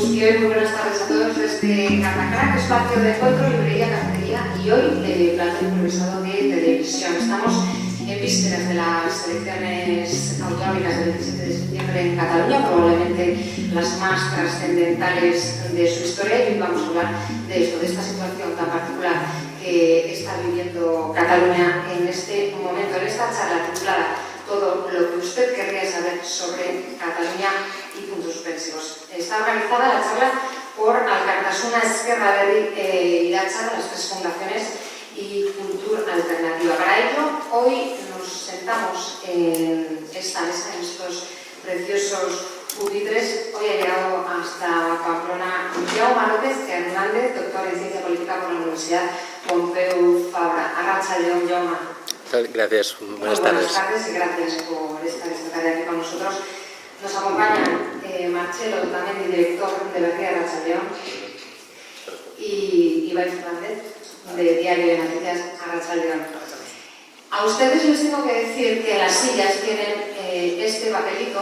Guztioi, muy buenas tardes a todos desde Catacrack, espacio de encuentro, librería, cafetería y hoy plato improvisado de televisión. Estamos en vísperas de las elecciones autonómicas del 27 de septiembre en Cataluña, probablemente las más trascendentales de su historia, y hoy vamos a hablar de esto, de esta situación tan particular que está viviendo Cataluña en este momento, en esta charla titulada Todo lo que usted querría saber sobre Cataluña y puntos suspensivos. Está organizada la charla por Alkartasuna, Esquerra Berri, Iratxa, las tres fundaciones, y Cultura Alternativa. Para ello, hoy nos sentamos en esta mesa, en estos preciosos pupitres. Hoy ha llegado hasta Pamplona Jaume López Hernández, doctor en Ciencia Política por la Universidad Pompeu Fabra. Arratsaldeon, Jaume. Gracias, buenas tardes. Buenas tardes y gracias por estar esta tarde aquí con nosotros. Nos acompañan Marcelo, también director de Berria, Arratsaldeon, y Ibai Fernández, de Diario de Noticias, Arratsaldeon. A ustedes les tengo que decir que las sillas tienen este papelito.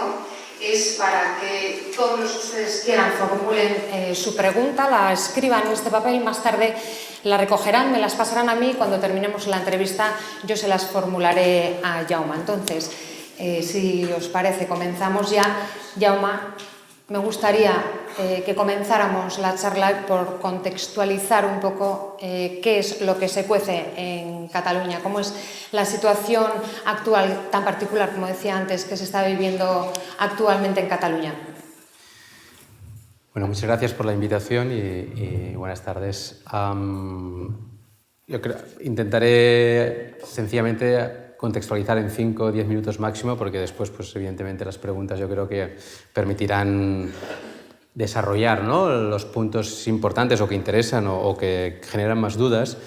Es para que todos los que ustedes quieran formulen su pregunta, la escriban en este papel, más tarde la recogerán, me las pasarán a mí, cuando terminemos la entrevista yo se las formularé a Jaume. Entonces, si os parece, comenzamos ya. Jaume, me gustaría que comenzáramos la charla por contextualizar un poco qué es lo que se cuece en Cataluña, cómo es la situación actual tan particular, como decía antes, que se está viviendo actualmente en Cataluña. Bueno, muchas gracias por la invitación y buenas tardes. Intentaré sencillamente contextualizar en 5 o 10 minutos máximo, porque después, pues, evidentemente, las preguntas yo creo que permitirán desarrollar, ¿no?, los puntos importantes o que interesan o que generan más dudas.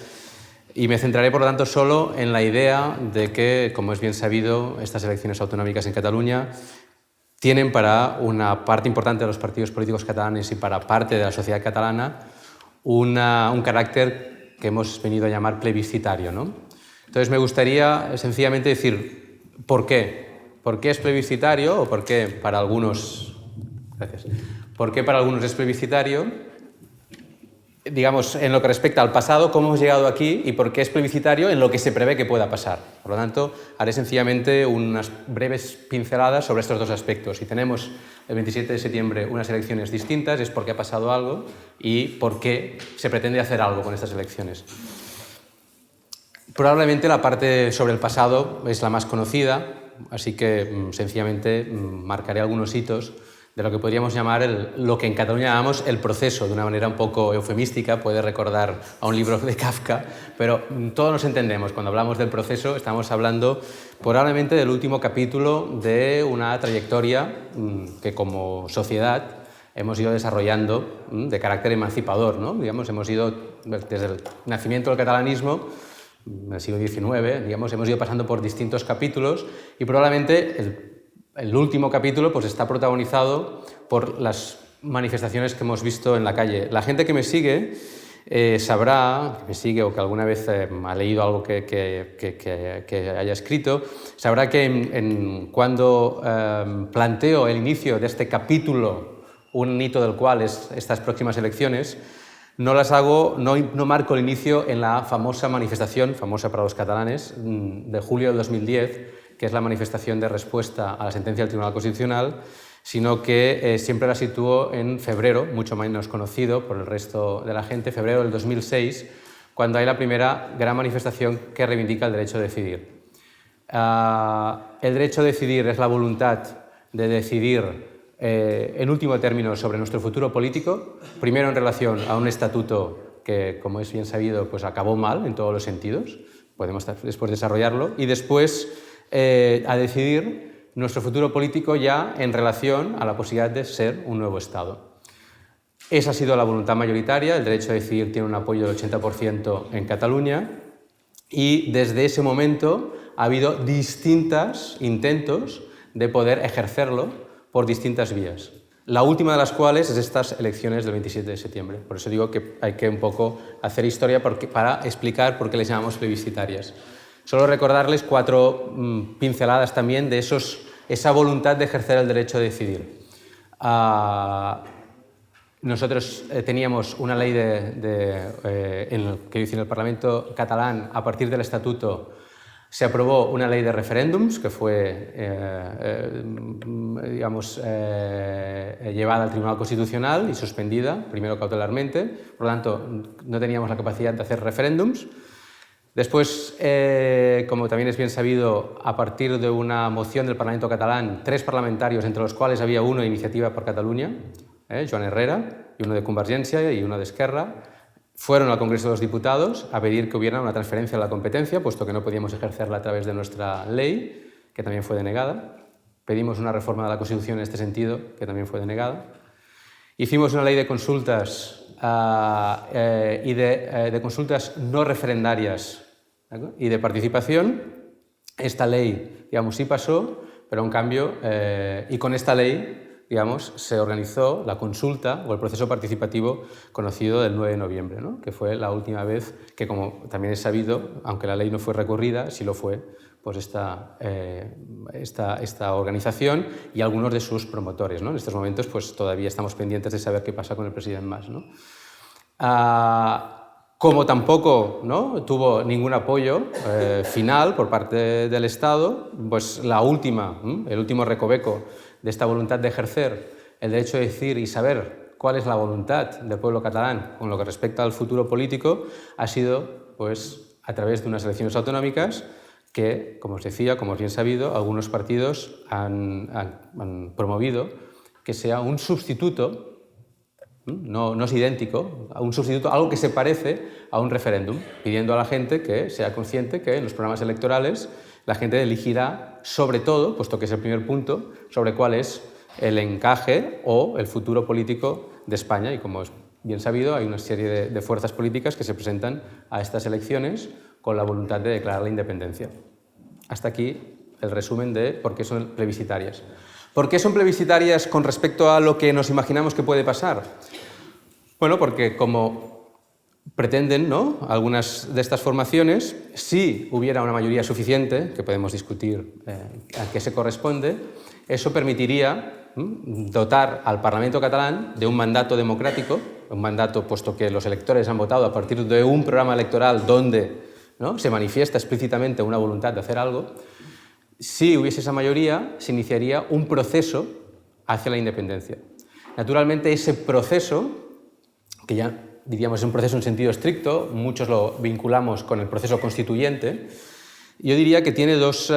Y me centraré, por lo tanto, solo en la idea de que, como es bien sabido, estas elecciones autonómicas en Cataluña tienen para una parte importante de los partidos políticos catalanes y para parte de la sociedad catalana un carácter que hemos venido a llamar plebiscitario, ¿no? Entonces me gustaría sencillamente decir ¿por qué? ¿Por qué es plebiscitario o por qué para algunos... Gracias. ¿Por qué para algunos es plebiscitario? Digamos, en lo que respecta al pasado, cómo hemos llegado aquí y por qué es plebiscitario en lo que se prevé que pueda pasar. Por lo tanto, haré sencillamente unas breves pinceladas sobre estos dos aspectos. Si tenemos el 27 de septiembre unas elecciones distintas, es porque ha pasado algo y por qué se pretende hacer algo con estas elecciones. Probablemente la parte sobre el pasado es la más conocida, así que sencillamente marcaré algunos hitos de lo que podríamos llamar lo que en Cataluña llamamos el proceso, de una manera un poco eufemística, puede recordar a un libro de Kafka, pero todos nos entendemos. Cuando hablamos del proceso estamos hablando probablemente del último capítulo de una trayectoria que como sociedad hemos ido desarrollando de carácter emancipador, ¿no? Digamos, hemos ido desde el nacimiento del catalanismo en el siglo XIX, digamos, hemos ido pasando por distintos capítulos y probablemente el último capítulo pues, está protagonizado por las manifestaciones que hemos visto en la calle. La gente que me sigue sabrá, que me sigue o que alguna vez ha leído algo que haya escrito, sabrá que cuando planteo el inicio de este capítulo, un hito del cual es estas próximas elecciones, no marco el inicio en la famosa manifestación, famosa para los catalanes, de julio del 2010, que es la manifestación de respuesta a la sentencia del Tribunal Constitucional, sino que siempre la sitúo en febrero, mucho menos conocido por el resto de la gente, febrero del 2006, cuando hay la primera gran manifestación que reivindica el derecho a decidir. El derecho a decidir es la voluntad de decidir en último término sobre nuestro futuro político, primero en relación a un estatuto que, como es bien sabido, pues acabó mal en todos los sentidos, podemos después desarrollarlo, y después a decidir nuestro futuro político ya en relación a la posibilidad de ser un nuevo Estado. Esa ha sido la voluntad mayoritaria, el derecho a decidir tiene un apoyo del 80% en Cataluña y desde ese momento ha habido distintos intentos de poder ejercerlo por distintas vías. La última de las cuales es estas elecciones del 27 de septiembre. Por eso digo que hay que un poco hacer historia para explicar por qué les llamamos plebiscitarias. Solo recordarles 4 pinceladas también de esa voluntad de ejercer el derecho a decidir. nosotros teníamos una ley que hizo en el Parlamento catalán. A partir del Estatuto se aprobó una ley de referéndums que fue llevada al Tribunal Constitucional y suspendida, primero cautelarmente. Por lo tanto, no teníamos la capacidad de hacer referéndums. Después, como también es bien sabido, a partir de una moción del Parlamento catalán, 3 parlamentarios, entre los cuales había uno de Iniciativa per Catalunya, Joan Herrera, y uno de Convergència y uno de Esquerra, fueron al Congreso de los Diputados a pedir que hubiera una transferencia de la competencia, puesto que no podíamos ejercerla a través de nuestra ley, que también fue denegada. Pedimos una reforma de la Constitución en este sentido, que también fue denegada. Hicimos una ley de consultas y de consultas no referendarias, ¿de y de participación. Esta ley, digamos, sí pasó, pero en cambio, y con esta ley, digamos, se organizó la consulta o el proceso participativo conocido del 9 de noviembre, ¿no? Que fue la última vez que, como también es sabido, aunque la ley no fue recurrida, sí lo fue pues esta organización y algunos de sus promotores, ¿no? En estos momentos pues, todavía estamos pendientes de saber qué pasa con el presidente Mas, ¿no? Como tampoco, ¿no?, tuvo ningún apoyo final por parte del Estado, pues el último recoveco de esta voluntad de ejercer el derecho de decir y saber cuál es la voluntad del pueblo catalán con lo que respecta al futuro político ha sido pues, a través de unas elecciones autonómicas que, como os decía, como es bien sabido, algunos partidos han promovido que sea un sustituto. No es idénco, a un sustituto, algo que se parece a un referéndum, pidiendo a la gente que sea consciente que en los programas electorales la gente elegirá sobre todo, puesto que es el primer punto, sobre cuál es el encaje o el futuro político de España. Y como es bien sabido, hay una serie de fuerzas políticas que se presentan a estas elecciones con la voluntad de declarar la independencia. Hasta aquí el resumen de por qué son plebiscitarias. ¿Por qué son plebiscitarias con respecto a lo que nos imaginamos que puede pasar? Bueno, porque como pretenden, ¿no?, algunas de estas formaciones, si hubiera una mayoría suficiente, que podemos discutir a qué se corresponde, eso permitiría dotar al Parlamento catalán de un mandato democrático, un mandato puesto que los electores han votado a partir de un programa electoral donde, ¿no?, se manifiesta explícitamente una voluntad de hacer algo. Si hubiese esa mayoría, se iniciaría un proceso hacia la independencia. Naturalmente, ese proceso, que ya diríamos es un proceso en sentido estricto, muchos lo vinculamos con el proceso constituyente, yo diría que tiene dos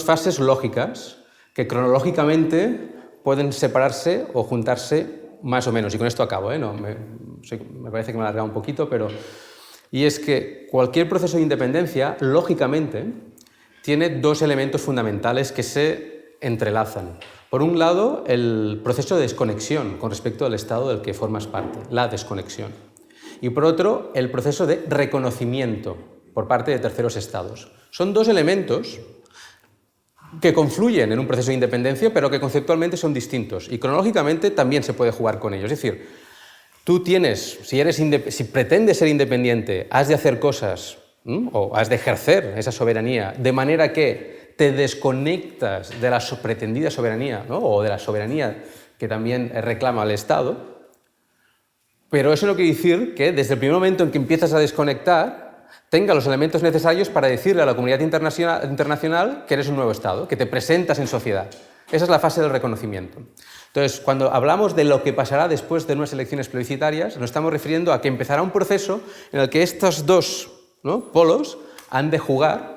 fases lógicas que cronológicamente pueden separarse o juntarse más o menos. Y con esto acabo, ¿eh? Me parece que me he alargado un poquito, pero... Y es que cualquier proceso de independencia, lógicamente, tiene 2 elementos fundamentales que se entrelazan. Por un lado, el proceso de desconexión con respecto al Estado del que formas parte, la desconexión. Y por otro, el proceso de reconocimiento por parte de terceros Estados. Son 2 elementos que confluyen en un proceso de independencia, pero que conceptualmente son distintos. Y cronológicamente también se puede jugar con ellos. Es decir, tú tienes, si pretendes ser independiente, has de hacer cosas o has de ejercer esa soberanía de manera que te desconectas de la pretendida soberanía, ¿no?, o de la soberanía que también reclama el Estado, pero eso no quiere decir que desde el primer momento en que empiezas a desconectar tenga los elementos necesarios para decirle a la comunidad internacional que eres un nuevo Estado, que te presentas en sociedad. Esa es la fase del reconocimiento. Entonces, cuando hablamos de lo que pasará después de unas elecciones plebiscitarias, nos estamos refiriendo a que empezará un proceso en el que estos 2, ¿no?, polos han de jugar,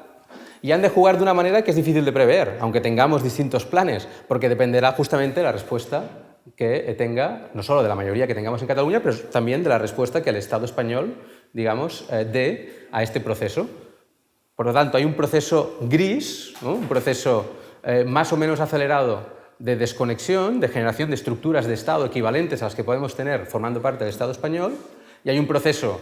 y han de jugar de una manera que es difícil de prever, aunque tengamos distintos planes, porque dependerá justamente de la respuesta que tenga, no solo de la mayoría que tengamos en Cataluña, pero también de la respuesta que el Estado español, digamos, dé a este proceso. Por lo tanto, hay un proceso gris, ¿no?, un proceso más o menos acelerado de desconexión, de generación de estructuras de Estado equivalentes a las que podemos tener formando parte del Estado español, y hay un proceso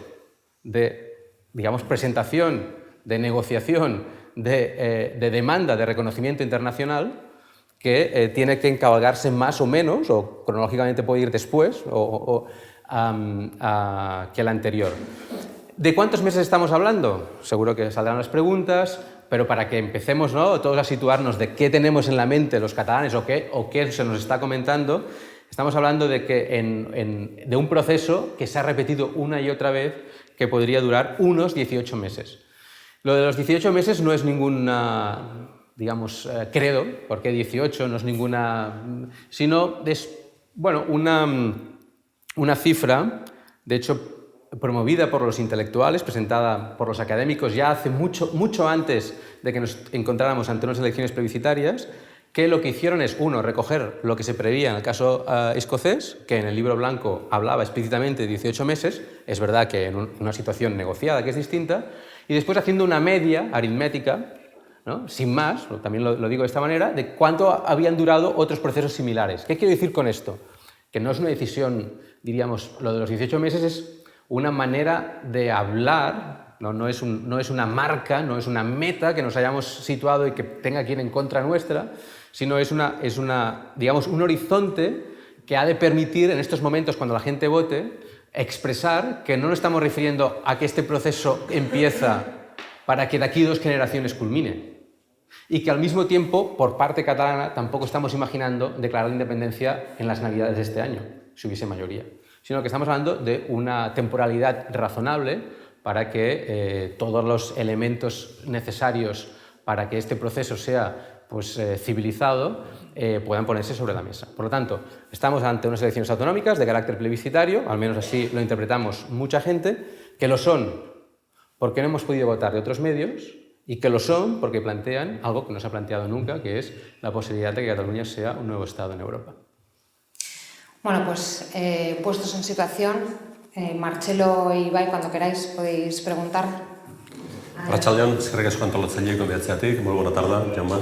de, digamos, presentación, de negociación, de demanda de reconocimiento internacional que tiene que encabalgarse más o menos, o cronológicamente puede ir después, que el anterior. ¿De cuántos meses estamos hablando? Seguro que saldrán las preguntas, pero para que empecemos, ¿no?, todos a situarnos de qué tenemos en la mente los catalanes o qué se nos está comentando, Estamos hablando de, de un proceso que se ha repetido una y otra vez, que podría durar unos 18 meses. Lo de los 18 meses no es ninguna, digamos, credo, porque 18 no es ninguna, sino es, bueno, una cifra, de hecho, promovida por los intelectuales, presentada por los académicos ya hace mucho antes de que nos encontráramos ante unas elecciones plebiscitarias, que lo que hicieron es, uno, recoger lo que se preveía en el caso escocés, que en el libro blanco hablaba explícitamente de 18 meses, es verdad que en una situación negociada que es distinta, y después haciendo una media aritmética, ¿no?, sin más, también lo digo de esta manera, de cuánto habían durado otros procesos similares. ¿Qué quiero decir con esto? Que no es una decisión, diríamos, lo de los 18 meses es una manera de hablar, no es una marca, no es una meta que nos hayamos situado y que tenga que ir en contra nuestra, sino es digamos, un horizonte que ha de permitir en estos momentos, cuando la gente vote, expresar que no nos estamos refiriendo a que este proceso empieza para que de aquí 2 generaciones culmine, y que al mismo tiempo, por parte catalana, tampoco estamos imaginando declarar la independencia en las Navidades de este año, si hubiese mayoría, sino que estamos hablando de una temporalidad razonable para que todos los elementos necesarios para que este proceso sea, pues, civilizado puedan ponerse sobre la mesa. Por lo tanto, estamos ante unas elecciones autonómicas de carácter plebiscitario, al menos así lo interpretamos mucha gente, que lo son porque no hemos podido votar de otros medios, y que lo son porque plantean algo que no se ha planteado nunca, que es la posibilidad de que Cataluña sea un nuevo Estado en Europa. Bueno, pues puestos en situación, Martxelo y Ibai, cuando queráis podéis preguntar. Arratsaldeon, eskerrik asko antolatzaile konbidatzeatik, molt bona tarda, Jaume.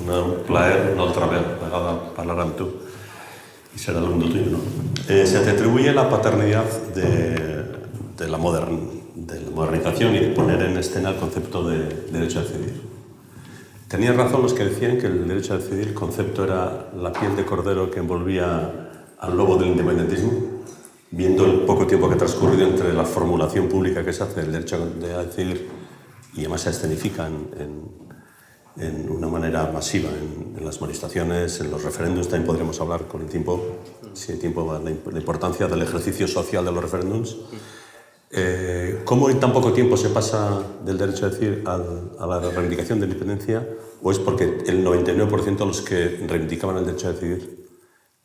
Un plaer una altra vegada parlar amb tu. Y será el mundo tuyo, ¿no? Se te atribuye la paternidad de la modernización y de poner en escena el concepto de derecho a decidir. Tenían razón los que decían que el derecho a decidir, el concepto era la piel de cordero que envolvía al lobo del independentismo, viendo el poco tiempo que ha transcurrido entre la formulación pública que se hace del derecho a decidir y además se escenifica en una manera masiva en las manifestaciones, en los referéndums. También podríamos hablar con el tiempo, si hay tiempo, la importancia del ejercicio social de los referéndums. ¿Cómo en tan poco tiempo se pasa del derecho a decidir a la reivindicación de la independencia? ¿O es porque el 99% de los que reivindicaban el derecho a decidir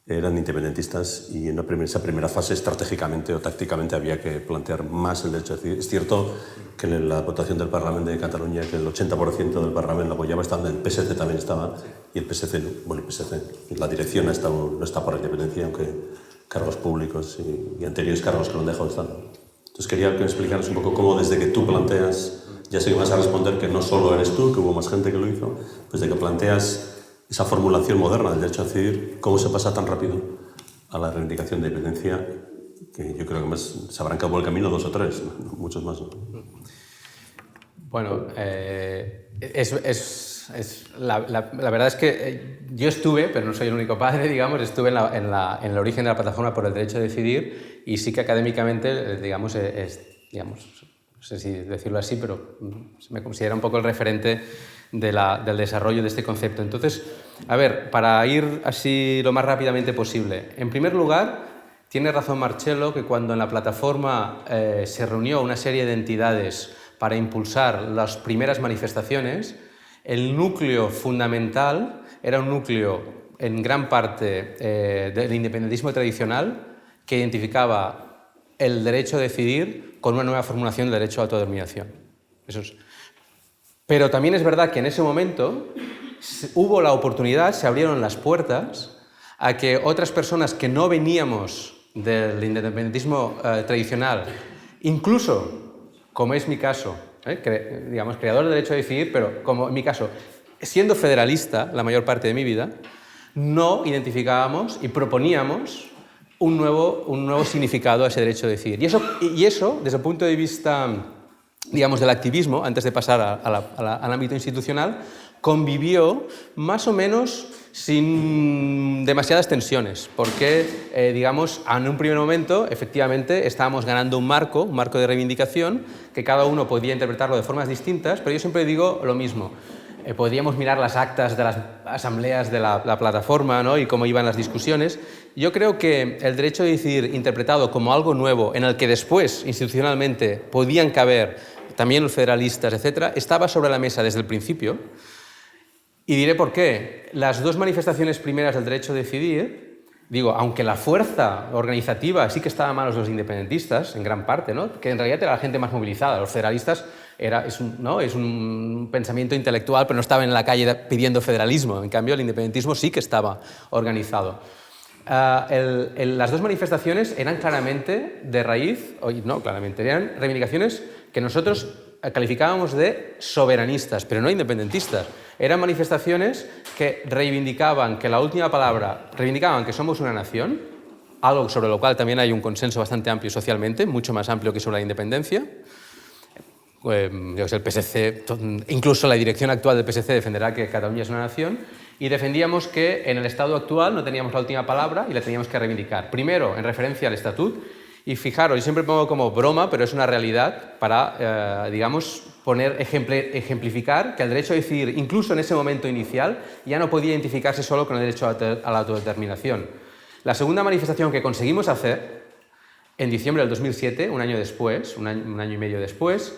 eran independentistas y en esa primera fase estratégicamente o tácticamente había que plantear más el derecho a decidir? Es cierto que en la votación del Parlamento de Cataluña, que el 80% del Parlamento lo apoyaba, el PSC también estaba, y el PSC, la dirección no está por la independencia, aunque cargos públicos y anteriores cargos que lo han dejado están. Entonces quería que me explicaras un poco cómo desde que tú planteas, ya sé que vas a responder que no solo eres tú, que hubo más gente que lo hizo, desde que planteas esa formulación moderna del derecho a decidir, cómo se pasa tan rápido a la reivindicación de independencia, que yo creo que más se habrán acabado el camino 2 o 3, ¿no? Muchos más, ¿no? Bueno, la verdad es que yo estuve, pero no soy el único padre, digamos, estuve en el origen de la plataforma por el derecho a decidir, y sí que académicamente, digamos, no sé si decirlo así, pero me considera un poco el referente del desarrollo de este concepto. Entonces, a ver, para ir así lo más rápidamente posible. En primer lugar, tiene razón Martxelo que cuando en la plataforma se reunió una serie de entidades para impulsar las primeras manifestaciones, el núcleo fundamental era un núcleo en gran parte del independentismo tradicional que identificaba el derecho a decidir con una nueva formulación del derecho a autodeterminación. Eso es. Pero también es verdad que en ese momento hubo la oportunidad, se abrieron las puertas a que otras personas que no veníamos del independentismo tradicional, incluso, como es mi caso, digamos, creador del derecho a decidir, pero como en mi caso, siendo federalista la mayor parte de mi vida, no identificábamos y proponíamos un nuevo significado a ese derecho a decidir. Y eso, desde el punto de vista, digamos, del activismo, antes de pasar al ámbito institucional, convivió más o menos sin demasiadas tensiones, porque, digamos, en un primer momento, efectivamente, estábamos ganando un marco de reivindicación, que cada uno podía interpretarlo de formas distintas, pero yo siempre digo lo mismo. podríamos mirar las actas de las asambleas de la plataforma, ¿no? Y cómo iban las discusiones. Yo creo que el derecho a decidir interpretado como algo nuevo, en el que después, institucionalmente, podían caber también los federalistas, etc., estaba sobre la mesa desde el principio. Y diré por qué. Las dos manifestaciones primeras del derecho a decidir, digo, aunque la fuerza organizativa sí que estaba en manos de los independentistas, en gran parte, ¿no? Que en realidad era la gente más movilizada. Los federalistas es un pensamiento intelectual, pero no estaban en la calle pidiendo federalismo. En cambio, el independentismo sí que estaba organizado. Las dos manifestaciones eran claramente de raíz, eran reivindicaciones que nosotros calificábamos de soberanistas, pero no independentistas. Eran manifestaciones que reivindicaban que la última palabra, reivindicaban que somos una nación, algo sobre lo cual también hay un consenso bastante amplio socialmente, mucho más amplio que sobre la independencia. El PSC, incluso la dirección actual del PSC defenderá que Cataluña es una nación, y defendíamos que en el Estado actual no teníamos la última palabra y la teníamos que reivindicar. Primero, en referencia al Estatut, y fijaros, yo siempre pongo como broma, pero es una realidad para, ejemplificar que el derecho a decidir, incluso en ese momento inicial, ya no podía identificarse solo con el derecho a la autodeterminación. La segunda manifestación que conseguimos hacer, en diciembre del 2007, un año después, un año y medio después,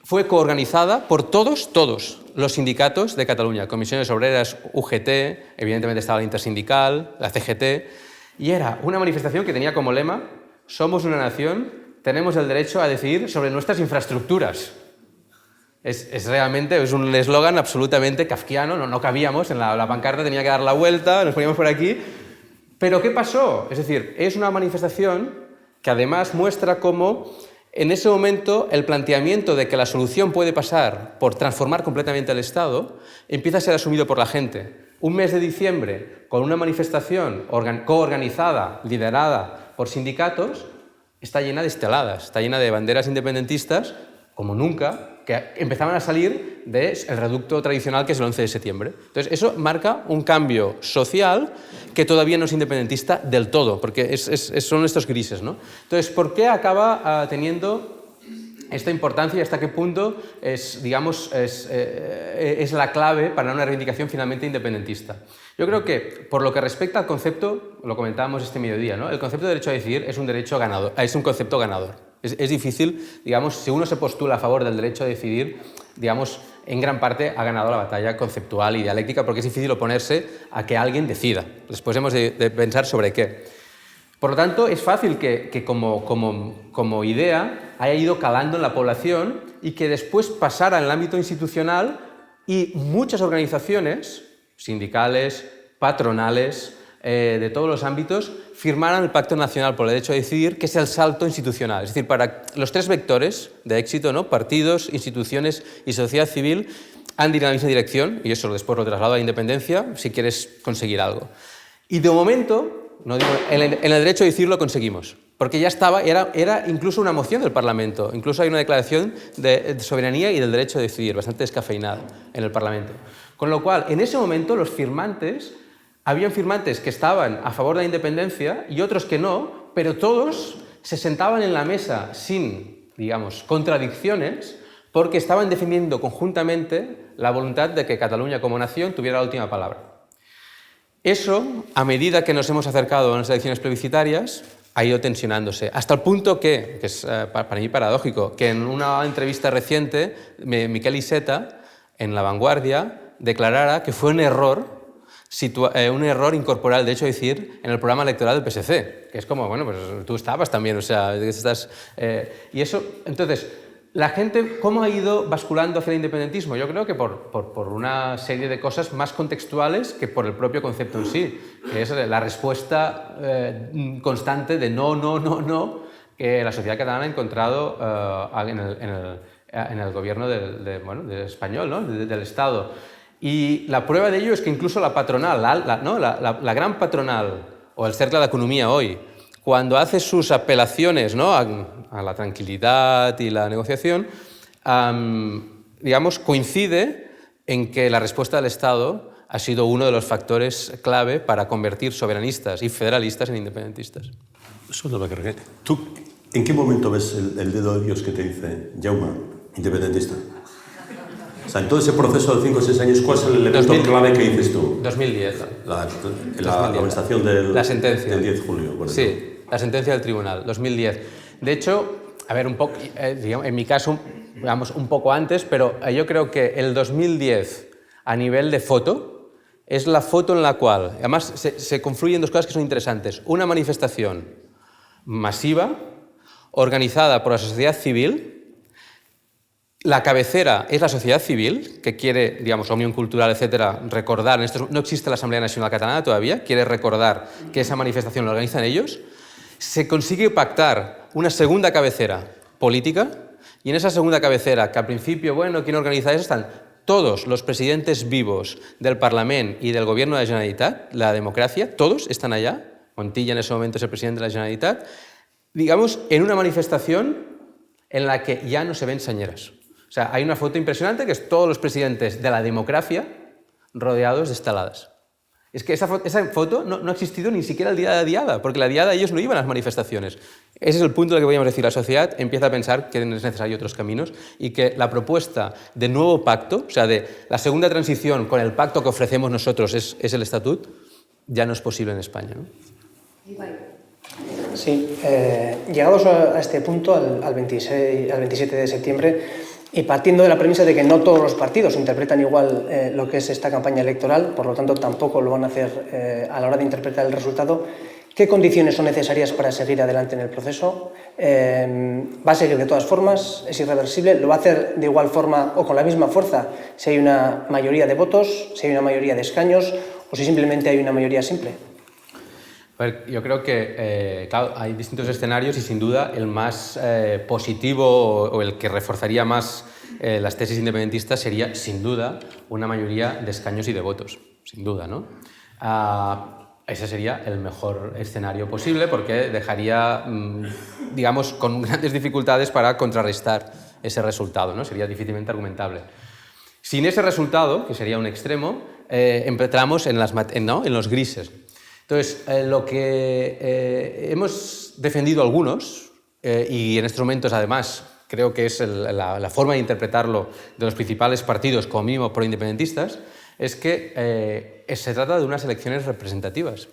fue coorganizada por todos los sindicatos de Cataluña, comisiones obreras, UGT, evidentemente estaba la Intersindical, la CGT, y era una manifestación que tenía como lema: somos una nación, tenemos el derecho a decidir sobre nuestras infraestructuras. Es realmente un eslogan absolutamente kafkiano, no cabíamos, en la pancarta tenía que dar la vuelta, nos poníamos por aquí. ¿Pero qué pasó? Es decir, es una manifestación que además muestra cómo en ese momento el planteamiento de que la solución puede pasar por transformar completamente el Estado empieza a ser asumido por la gente. Un mes de diciembre, con una manifestación coorganizada, liderada por sindicatos, está llena de esteladas, está llena de banderas independentistas, como nunca, que empezaban a salir del reducto tradicional que es el 11 de septiembre. Entonces, eso marca un cambio social que todavía no es independentista del todo, porque son estos grises, ¿no? Entonces, ¿por qué acaba teniendo esta importancia y hasta qué punto es la clave para una reivindicación finalmente independentista? Yo creo que, por lo que respecta al concepto, lo comentábamos este mediodía, ¿no? El concepto de derecho a decidir es un concepto ganador. Es difícil, si uno se postula a favor del derecho a decidir, en gran parte ha ganado la batalla conceptual y dialéctica, porque es difícil oponerse a que alguien decida. Después hemos de pensar sobre qué. Por lo tanto, es fácil que como idea haya ido calando en la población y que después pasara en el ámbito institucional y muchas organizaciones, sindicales, patronales, de todos los ámbitos, firmaran el Pacto Nacional por el Derecho a Decidir, que es el salto institucional. Es decir, para los tres vectores de éxito, ¿no? Partidos, instituciones y sociedad civil, han de ir en la misma dirección, y eso después lo traslado a la independencia, si quieres conseguir algo. Y de momento, en el derecho a decidir lo conseguimos, porque ya estaba, era incluso una moción del Parlamento, incluso hay una declaración de soberanía y del derecho a decidir, bastante descafeinada en el Parlamento. Con lo cual, en ese momento, los firmantes, habían firmantes que estaban a favor de la independencia y otros que no, pero todos se sentaban en la mesa sin, contradicciones, porque estaban defendiendo conjuntamente la voluntad de que Cataluña como nación tuviera la última palabra. Eso, a medida que nos hemos acercado a las elecciones plebiscitarias, ha ido tensionándose, hasta el punto que es para mí paradójico, que en una entrevista reciente, Miquel Iceta, en La Vanguardia, declarara que fue un error incorporar el derecho a decidir en el programa electoral del PSC, que es como, pues tú estabas también, y eso, entonces, la gente, ¿cómo ha ido basculando hacia el independentismo? Yo creo que por una serie de cosas más contextuales que por el propio concepto en sí, que es la respuesta constante de no, que la sociedad catalana ha encontrado en el gobierno del español, ¿no? del Estado. Y la prueba de ello es que incluso la patronal, la gran patronal, o el Cercle d'Economia hoy, cuando hace sus apelaciones, ¿no? a la tranquilidad y la negociación, coincide en que la respuesta del Estado ha sido uno de los factores clave para convertir soberanistas y federalistas en independentistas. ¿Tú en qué momento ves el dedo de Dios que te dice, Jaume, independentista? O sea, en todo ese proceso de 5 o 6 años, ¿cuál es el elemento clave que dices tú? 2010. La amonestación del 10 de julio. Bueno, sí, la sentencia del tribunal, 2010. De hecho, a ver, un poco, digamos, en mi caso, digamos, un poco antes, pero yo creo que el 2010, a nivel de foto, es la foto en la cual, además, se confluyen dos cosas que son interesantes. Una manifestación masiva, organizada por la sociedad civil. La cabecera es la sociedad civil, que quiere, digamos, la Unión Cultural, etcétera, recordar, no existe la Asamblea Nacional Catalana todavía, quiere recordar que esa manifestación la organizan ellos. Se consigue pactar una segunda cabecera política, y en esa segunda cabecera, que al principio, bueno, ¿quién organiza eso? Están todos los presidentes vivos del Parlament y del Gobierno de la Generalitat, la democracia, todos están allá. Montilla en ese momento es el presidente de la Generalitat, digamos, en una manifestación en la que ya no se ven señeras. O sea, hay una foto impresionante que es todos los presidentes de la democracia rodeados de estaladas. Es que esa foto no ha existido ni siquiera el día de la Diada, porque la Diada ellos no iban a las manifestaciones. Ese es el punto del que podríamos decir. La sociedad empieza a pensar que es necesario otros caminos y que la propuesta de nuevo pacto, o sea, de la segunda transición con el pacto que ofrecemos nosotros es el estatut, ya no es posible en España, ¿no? Sí, llegados a este punto, al 27 de septiembre, y partiendo de la premisa de que no todos los partidos interpretan igual lo que es esta campaña electoral, por lo tanto tampoco lo van a hacer a la hora de interpretar el resultado, ¿qué condiciones son necesarias para seguir adelante en el proceso? ¿Va a seguir de todas formas? ¿Es irreversible? ¿Lo va a hacer de igual forma o con la misma fuerza si hay una mayoría de votos, si hay una mayoría de escaños o si simplemente hay una mayoría simple? A ver, yo creo que claro, hay distintos escenarios y sin duda el más positivo o el que reforzaría más las tesis independentistas sería sin duda una mayoría de escaños y de votos, sin duda, ¿no? Ese sería el mejor escenario posible porque dejaría, digamos, con grandes dificultades para contrarrestar ese resultado, ¿no? Sería difícilmente argumentable. Sin ese resultado, que sería un extremo, entramos en los grises. Entonces, lo que hemos defendido algunos, y en estos momentos además creo que es la forma de interpretarlo de los principales partidos, como mínimo proindependentistas, es que se trata de unas elecciones representativas.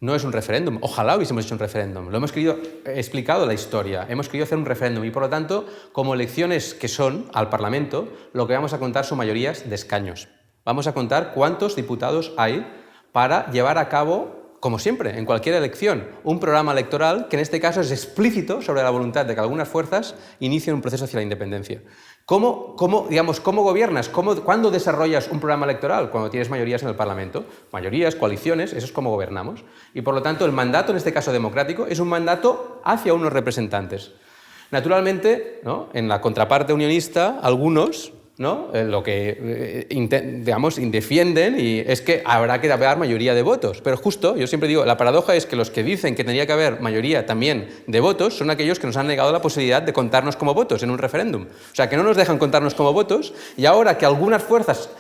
No es un referéndum. Ojalá hubiésemos hecho un referéndum. Lo hemos querido, he explicado la historia, hemos querido hacer un referéndum y por lo tanto, como elecciones que son al Parlamento, lo que vamos a contar son mayorías de escaños. Vamos a contar cuántos diputados hay para llevar a cabo, como siempre, en cualquier elección, un programa electoral que en este caso es explícito sobre la voluntad de que algunas fuerzas inicien un proceso hacia la independencia. ¿Cómo gobiernas? ¿Cuándo desarrollas un programa electoral? Cuando tienes mayorías en el Parlamento. Mayorías, coaliciones, eso es cómo gobernamos. Y por lo tanto, el mandato, en este caso democrático, es un mandato hacia unos representantes. Naturalmente, ¿no?, en la contraparte unionista, algunos, ¿no?, lo que digamos, defienden y es que habrá que haber mayoría de votos. Pero justo, yo siempre digo, la paradoja es que los que dicen que tendría que haber mayoría también de votos son aquellos que nos han negado la posibilidad de contarnos como votos en un referéndum. O sea, que no nos dejan contarnos como votos y ahora que algunas fuerzas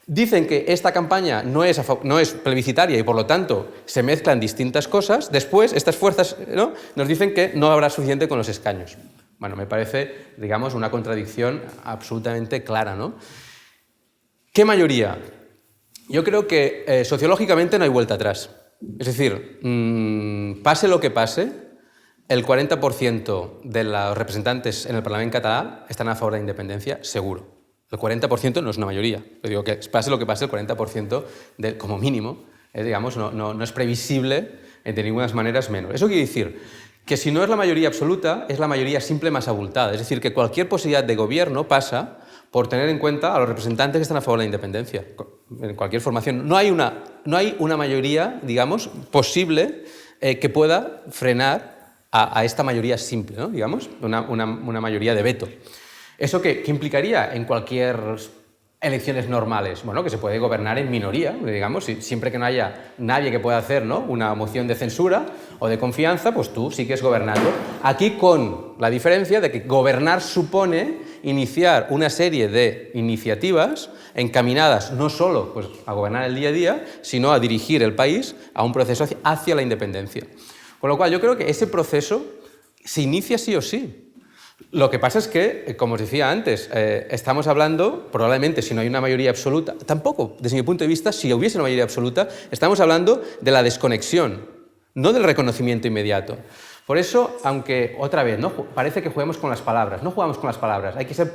dicen que esta campaña no es plebiscitaria y por lo tanto se mezclan distintas cosas, después estas fuerzas, ¿no?, nos dicen que no habrá suficiente con los escaños. Bueno, me parece, digamos, una contradicción absolutamente clara, ¿no? ¿Qué mayoría? Yo creo que sociológicamente no hay vuelta atrás. Es decir, pase lo que pase, el 40% de los representantes en el Parlamento catalán están a favor de la independencia, seguro. El 40% no es una mayoría. Yo digo que pase lo que pase, el 40% como mínimo, digamos, no es previsible de ninguna manera menos. Eso quiere decir que si no es la mayoría absoluta, es la mayoría simple más abultada. Es decir, que cualquier posibilidad de gobierno pasa por tener en cuenta a los representantes que están a favor de la independencia. En cualquier formación. No hay una mayoría, digamos, posible que pueda frenar a esta mayoría simple, ¿no?, digamos, una mayoría de veto. ¿Eso qué implicaría en cualquier elecciones normales? Bueno, que se puede gobernar en minoría, digamos, siempre que no haya nadie que pueda hacer, ¿no?, una moción de censura o de confianza, pues tú sigues gobernando. Aquí con la diferencia de que gobernar supone iniciar una serie de iniciativas encaminadas no solo, pues, a gobernar el día a día, sino a dirigir el país a un proceso hacia la independencia. Con lo cual yo creo que ese proceso se inicia sí o sí. Lo que pasa es que, como os decía antes, estamos hablando, probablemente si no hay una mayoría absoluta, tampoco, desde mi punto de vista, si hubiese una mayoría absoluta, estamos hablando de la desconexión, no del reconocimiento inmediato. Por eso, aunque otra vez, ¿no? Parece que juguemos con las palabras, no jugamos con las palabras, hay que ser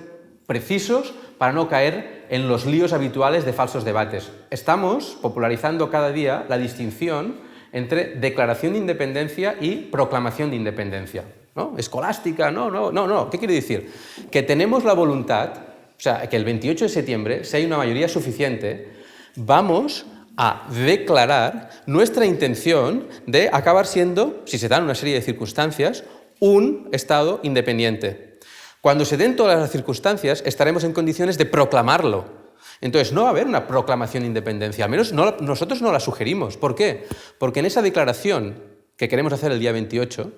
precisos para no caer en los líos habituales de falsos debates. Estamos popularizando cada día la distinción entre declaración de independencia y proclamación de independencia, ¿no? Escolástica, no. ¿Qué quiere decir? Que tenemos la voluntad, o sea, que el 28 de septiembre, si hay una mayoría suficiente, vamos a declarar nuestra intención de acabar siendo, si se dan una serie de circunstancias, un Estado independiente. Cuando se den todas las circunstancias, estaremos en condiciones de proclamarlo. Entonces, no va a haber una proclamación de independencia, al menos nosotros no la sugerimos. ¿Por qué? Porque en esa declaración que queremos hacer el día 28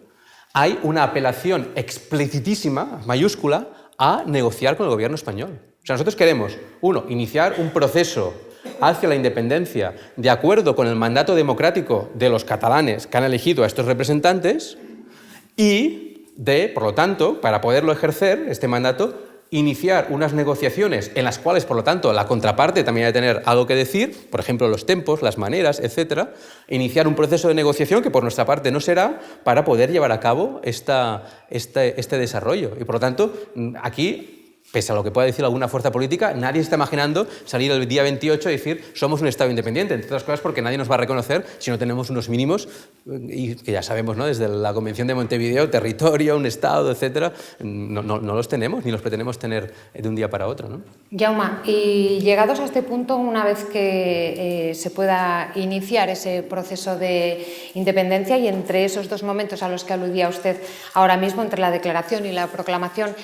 hay una apelación explicitísima, mayúscula, a negociar con el gobierno español. O sea, nosotros queremos, uno, iniciar un proceso hacia la independencia de acuerdo con el mandato democrático de los catalanes que han elegido a estos representantes y por lo tanto, para poderlo ejercer, este mandato, iniciar unas negociaciones en las cuales, por lo tanto, la contraparte también ha de tener algo que decir, por ejemplo, los tempos, las maneras, etc. Iniciar un proceso de negociación que por nuestra parte no será para poder llevar a cabo este desarrollo. Y por lo tanto, aquí, pese a lo que pueda decir alguna fuerza política, nadie está imaginando salir el día 28 y decir somos un Estado independiente, entre otras cosas porque nadie nos va a reconocer si no tenemos unos mínimos, y que ya sabemos, ¿no? Desde la Convención de Montevideo, territorio, un Estado, etc., no los tenemos ni los pretendemos tener de un día para otro, ¿no? Jaume, y llegados a este punto, una vez que se pueda iniciar ese proceso de independencia y entre esos dos momentos a los que aludía usted ahora mismo, entre la declaración y la proclamación,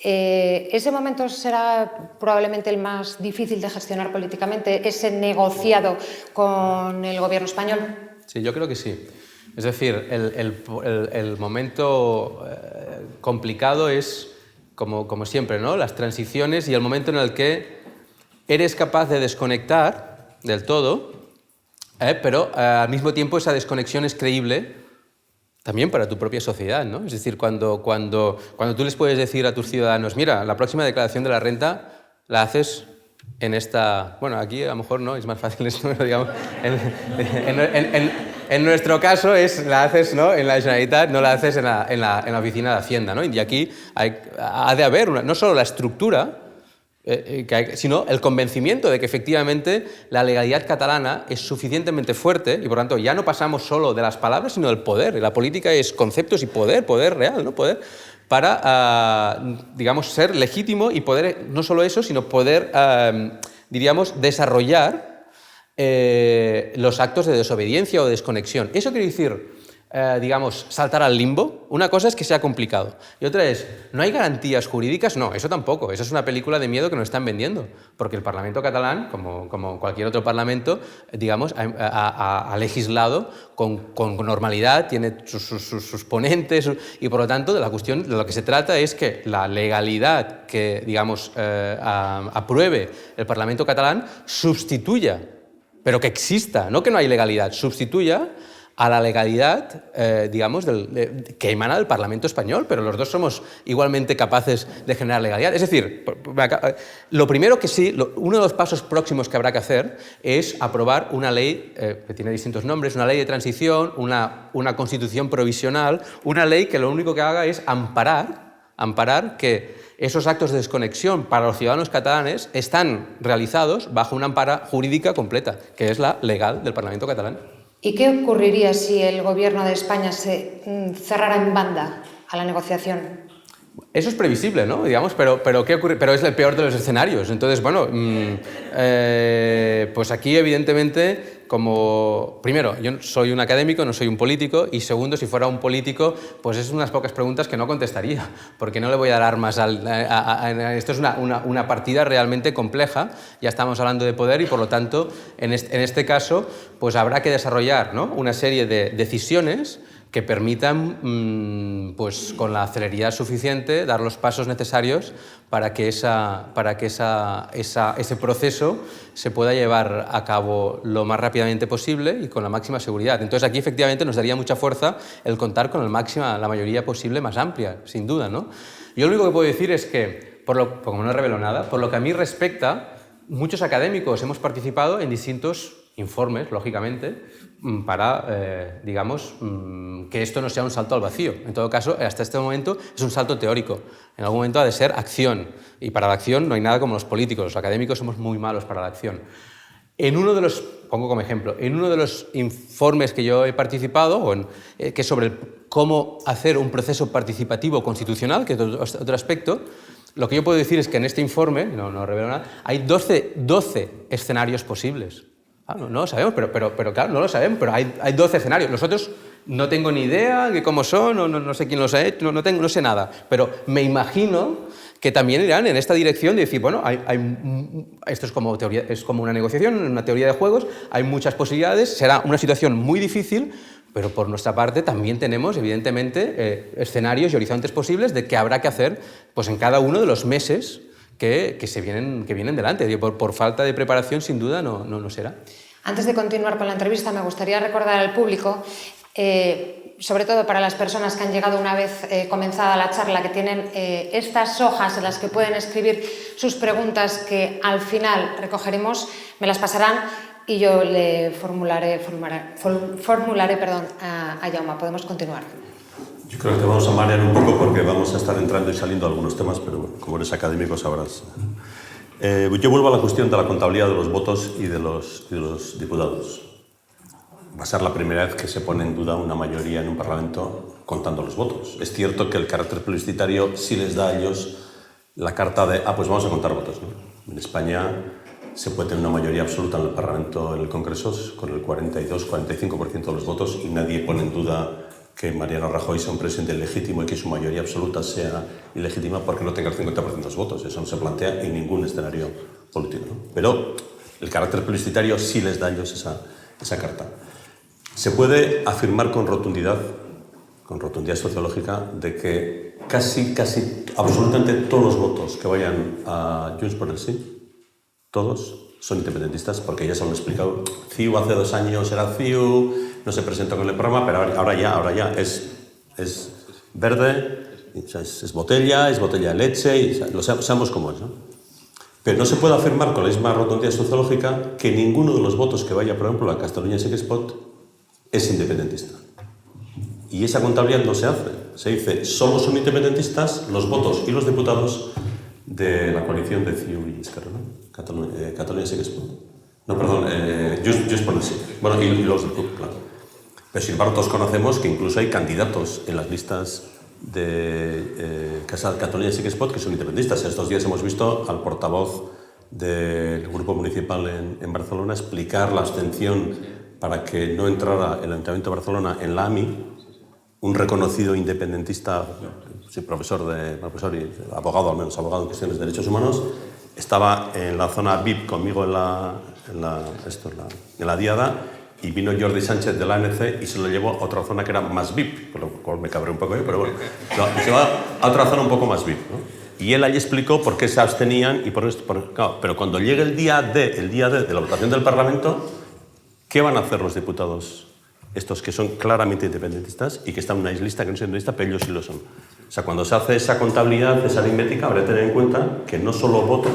¿ese momento será probablemente el más difícil de gestionar políticamente, ese negociado con el gobierno español? Sí, yo creo que sí. Es decir, el momento complicado es, como siempre, ¿no? Las transiciones y el momento en el que eres capaz de desconectar del todo, pero al mismo tiempo esa desconexión es creíble también para tu propia sociedad, ¿no? Es decir, cuando tú les puedes decir a tus ciudadanos, mira, la próxima declaración de la renta la haces en esta... Bueno, aquí a lo mejor no, es más fácil esto, pero digamos... En nuestro caso la haces, ¿no? En la Generalitat, no la haces en la oficina de Hacienda, ¿no? Y aquí ha de haber no solo la estructura, sino el convencimiento de que efectivamente la legalidad catalana es suficientemente fuerte y por tanto ya no pasamos solo de las palabras sino del poder. Y la política es conceptos y poder real, ¿no? Poder para, digamos, ser legítimo y poder, no solo eso, sino poder, diríamos, desarrollar los actos de desobediencia o de desconexión. Eso quiere decir, digamos, saltar al limbo. Una cosa es que sea complicado y otra es, ¿no hay garantías jurídicas? No, eso tampoco. Eso es una película de miedo que nos están vendiendo, porque el Parlamento catalán, como cualquier otro parlamento, digamos, ha legislado con normalidad, tiene sus ponentes y por lo tanto de la cuestión de lo que se trata es que la legalidad que, digamos, apruebe el Parlamento catalán sustituya, pero que exista, no que no hay legalidad, sustituya a la legalidad, digamos, que emana del Parlamento español, pero los dos somos igualmente capaces de generar legalidad. Es decir, lo primero que sí, uno de los pasos próximos que habrá que hacer es aprobar una ley que tiene distintos nombres, una ley de transición, una constitución provisional, una ley que lo único que haga es amparar que esos actos de desconexión para los ciudadanos catalanes están realizados bajo una ampara jurídica completa, que es la legal del Parlamento catalán. ¿Y qué ocurriría si el gobierno de España se cerrara en banda a la negociación? Eso es previsible, ¿no? Digamos, pero ¿qué ocurre? Pero es el peor de los escenarios. Entonces, bueno, pues aquí evidentemente, primero, yo soy un académico, no soy un político, y segundo, si fuera un político, pues es unas pocas preguntas que no contestaría, porque no le voy a dar armas esto es una partida realmente compleja, ya estamos hablando de poder y por lo tanto, en este caso, pues habrá que desarrollar, ¿no? Una serie de decisiones que permitan, pues, con la celeridad suficiente, dar los pasos necesarios para que ese proceso se pueda llevar a cabo lo más rápidamente posible y con la máxima seguridad. Entonces, aquí efectivamente nos daría mucha fuerza el contar con la mayoría posible más amplia, sin duda, ¿no? Yo lo único que puedo decir es que, como no revelo nada, por lo que a mí respecta, muchos académicos hemos participado en distintos informes, lógicamente, para, digamos, que esto no sea un salto al vacío. En todo caso, hasta este momento es un salto teórico. En algún momento ha de ser acción. Y para la acción no hay nada como los políticos. Los académicos somos muy malos para la acción. Pongo como ejemplo, en uno de los informes que yo he participado, que es sobre cómo hacer un proceso participativo constitucional, que es otro aspecto, lo que yo puedo decir es que en este informe, no revelo nada, hay 12 escenarios posibles. No lo sabemos, pero claro, no lo sabemos, pero hay 12 escenarios. Los otros no tengo ni idea de cómo son, no sé quién los ha hecho, no sé nada. Pero me imagino que también irán en esta dirección de decir, bueno, esto es como una negociación, una teoría de juegos, hay muchas posibilidades, será una situación muy difícil, pero por nuestra parte también tenemos, evidentemente, escenarios y horizontes posibles de qué habrá que hacer, pues, en cada uno de los meses que vienen delante. Por falta de preparación, sin duda, no será. Antes de continuar con la entrevista, me gustaría recordar al público, sobre todo para las personas que han llegado una vez comenzada la charla, que tienen estas hojas en las que pueden escribir sus preguntas que al final recogeremos, me las pasarán y yo le formularé a Jaume. Podemos continuar. Yo creo que te vamos a marear un poco porque vamos a estar entrando y saliendo algunos temas, pero bueno, como eres académico sabrás. Yo vuelvo a la cuestión de la contabilidad de los votos y de los diputados. Va a ser la primera vez que se pone en duda una mayoría en un Parlamento contando los votos. Es cierto que el carácter plebiscitario sí les da a ellos la carta de, pues vamos a contar votos, ¿no? En España se puede tener una mayoría absoluta en el Parlamento, en el Congreso, con el 42-45% de los votos y nadie pone en duda que Mariano Rajoy sea un presidente legítimo y que su mayoría absoluta sea ilegítima porque no tenga el 50% de los votos. Eso no se plantea en ningún escenario político, ¿no? Pero el carácter plebiscitario sí les da a ellos esa carta. Se puede afirmar con rotundidad sociológica, de que casi absolutamente todos los votos que vayan a Junts por el Sí, todos son independentistas, porque ya se lo han explicado. CiU hace 2 años era CiU, no se presentó con el programa, pero ahora ya es verde, es botella de leche, y, sabemos cómo es, ¿no? Pero no se puede afirmar con la misma rotundidad sociológica que ninguno de los votos que vaya, por ejemplo, a Catalunya Sí que es Pot es independentista. Y esa contabilidad no se hace. Se dice, solo son independentistas los votos y los diputados de la coalición de CiU y Esquerra, ¿no? Catalunya Sí que es Pot. No, perdón, Junts por el Sí. Bueno, y los del CUP, claro. Pero sin embargo, todos conocemos que incluso hay candidatos en las listas de Catalunya Sí que es Pot que son independentistas. Estos días hemos visto al portavoz del grupo municipal en Barcelona explicar la abstención para que no entrara el Ayuntamiento de Barcelona en la AMI, un reconocido independentista, sí, profesor y abogado, al menos abogado en cuestiones de derechos humanos, estaba en la zona VIP conmigo en la diada, y vino Jordi Sánchez de la ANC y se lo llevó a otra zona que era más VIP, por lo cual me cabré un poco yo, pero bueno, se va a otra zona un poco más VIP, ¿no? Y él allí explicó por qué se abstenían y claro, pero cuando llegue el día D de la votación del Parlamento, ¿qué van a hacer los diputados estos que son claramente independentistas y que están en una lista que no es independentista, pero ellos sí lo son? O sea, cuando se hace esa contabilidad, esa aritmética, habrá que tener en cuenta que no solo votos,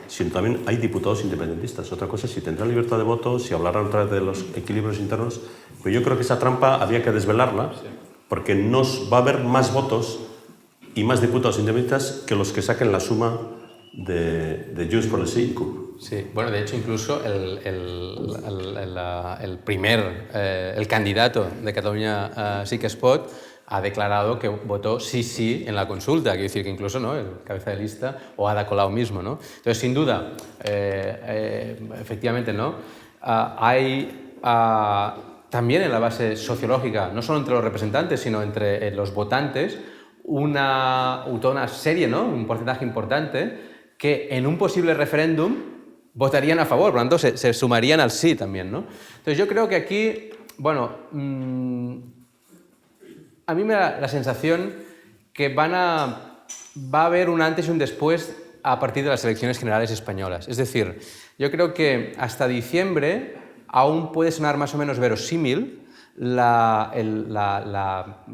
sino también hay diputados independentistas. Otra cosa es si tendrán libertad de voto, si hablarán otra vez de los equilibrios internos. Pero yo creo que esa trampa había que desvelarla, porque va a haber más votos y más diputados independentistas que los que saquen la suma de Junts por el Sí y CUP. Sí, bueno, de hecho, incluso el candidato de Catalunya Sí que es Pot ha declarado que votó sí en la consulta, quiere decir que incluso, ¿no?, el cabeza de lista, o Ada Colau mismo, ¿no? Entonces, sin duda, efectivamente, ¿no?, hay también en la base sociológica, no solo entre los representantes, sino entre los votantes, toda una serie, ¿no?, un porcentaje importante, que en un posible referéndum votarían a favor, por lo tanto se sumarían al sí también, ¿no? Entonces yo creo que aquí, bueno, a mí me da la sensación que va a haber un antes y un después a partir de las elecciones generales españolas. Es decir, yo creo que hasta diciembre aún puede sonar más o menos verosímil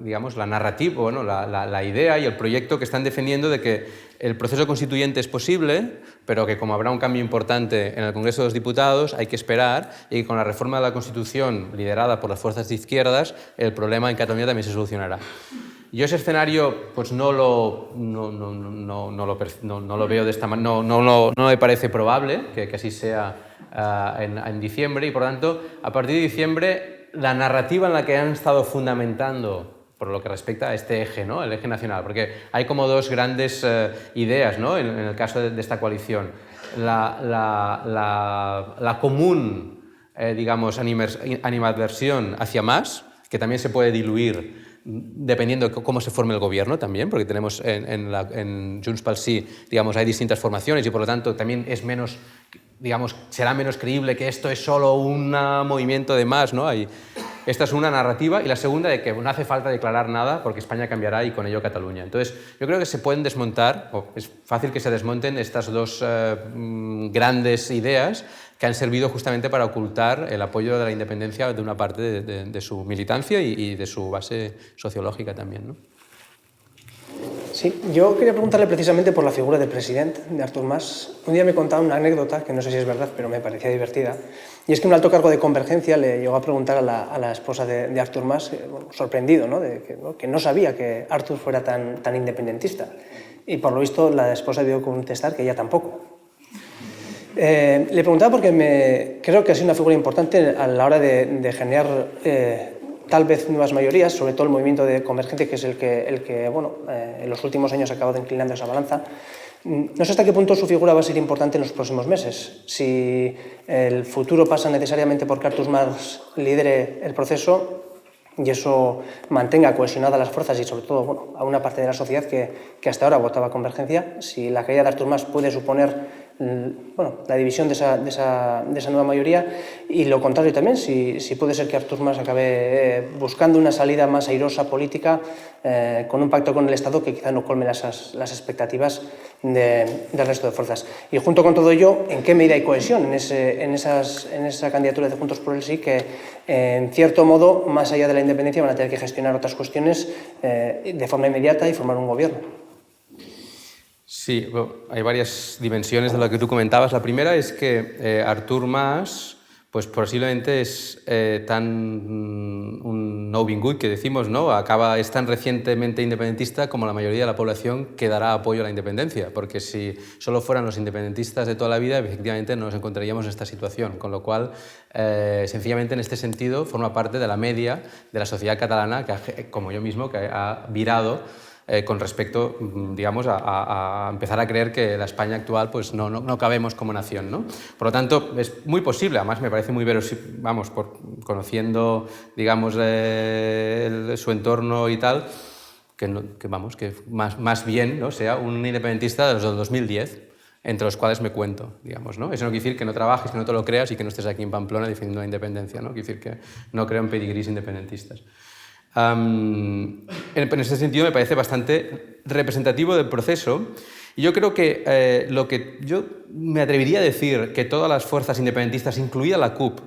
digamos, la narrativa, bueno, la idea y el proyecto que están defendiendo de que el proceso constituyente es posible, pero que como habrá un cambio importante en el Congreso de los Diputados, hay que esperar, y que con la reforma de la Constitución liderada por las fuerzas de izquierdas, el problema en Cataluña también se solucionará. Yo ese escenario pues no lo veo de esta manera, no me parece probable que así sea en diciembre, y por lo tanto, a partir de diciembre, la narrativa en la que han estado fundamentando por lo que respecta a este eje, ¿no? El eje nacional, porque hay como dos grandes ideas, ¿no? en el caso de esta coalición. La común, digamos, animadversión hacia más, que también se puede diluir dependiendo de cómo se forme el gobierno también, porque tenemos en Junts pel Sí, digamos, hay distintas formaciones y por lo tanto también es menos, digamos, será menos creíble que esto es solo un movimiento de más, ¿no? Esta es una narrativa, y la segunda de que no hace falta declarar nada porque España cambiará y con ello Cataluña. Entonces, yo creo que se pueden desmontar, o es fácil que se desmonten estas dos grandes ideas que han servido justamente para ocultar el apoyo de la independencia de una parte de su militancia y de su base sociológica también, ¿no? Sí, yo quería preguntarle precisamente por la figura del presidente, de Artur Mas. Un día me contaba una anécdota, que no sé si es verdad, pero me parecía divertida, y es que un alto cargo de Convergencia le llegó a preguntar a la esposa de Artur Mas, bueno, sorprendido, ¿no? Que no sabía que Artur fuera tan independentista. Y por lo visto la esposa dio con contestar que ella tampoco. Le preguntaba porque creo que ha sido una figura importante a la hora de generar tal vez nuevas mayorías, sobre todo el movimiento de Convergencia, que es el que bueno, en los últimos años ha acabado inclinando esa balanza. No sé hasta qué punto su figura va a ser importante en los próximos meses. Si el futuro pasa necesariamente por que Artur Mas lidere el proceso y eso mantenga cohesionadas las fuerzas y sobre todo, bueno, a una parte de la sociedad que hasta ahora votaba Convergencia. Si la caída de Artur Mas puede suponer, bueno, la división de esa nueva mayoría, y lo contrario también, si puede ser que Artur Mas acabe buscando una salida más airosa política con un pacto con el Estado que quizá no colme las expectativas del resto de fuerzas. Y junto con todo ello, ¿en qué medida hay cohesión en esa candidatura de Juntos por el Sí, que en cierto modo, más allá de la independencia, van a tener que gestionar otras cuestiones de forma inmediata y formar un gobierno? Sí, bueno, hay varias dimensiones de lo que tú comentabas. La primera es que Artur Mas, pues posiblemente es un no vingut, que decimos, ¿no? Es tan recientemente independentista como la mayoría de la población que dará apoyo a la independencia, porque si solo fueran los independentistas de toda la vida, efectivamente no nos encontraríamos en esta situación, con lo cual, sencillamente en este sentido, forma parte de la media de la sociedad catalana, como yo mismo, que ha virado con respecto, digamos, a empezar a creer que la España actual pues no cabemos como nación, ¿no? Por lo tanto, es muy posible, además me parece muy verosímil, vamos, conociendo, digamos, su entorno y tal, que más bien, ¿no?, sea un independentista de los del 2010, entre los cuales me cuento, digamos, ¿no? Eso no quiere decir que no trabajes, que no te lo creas y que no estés aquí en Pamplona defendiendo la independencia, ¿no? Quiere decir que no creo en pedigrís independentistas. En ese sentido me parece bastante representativo del proceso, y yo creo que lo que yo me atrevería a decir que todas las fuerzas independentistas, incluida la CUP,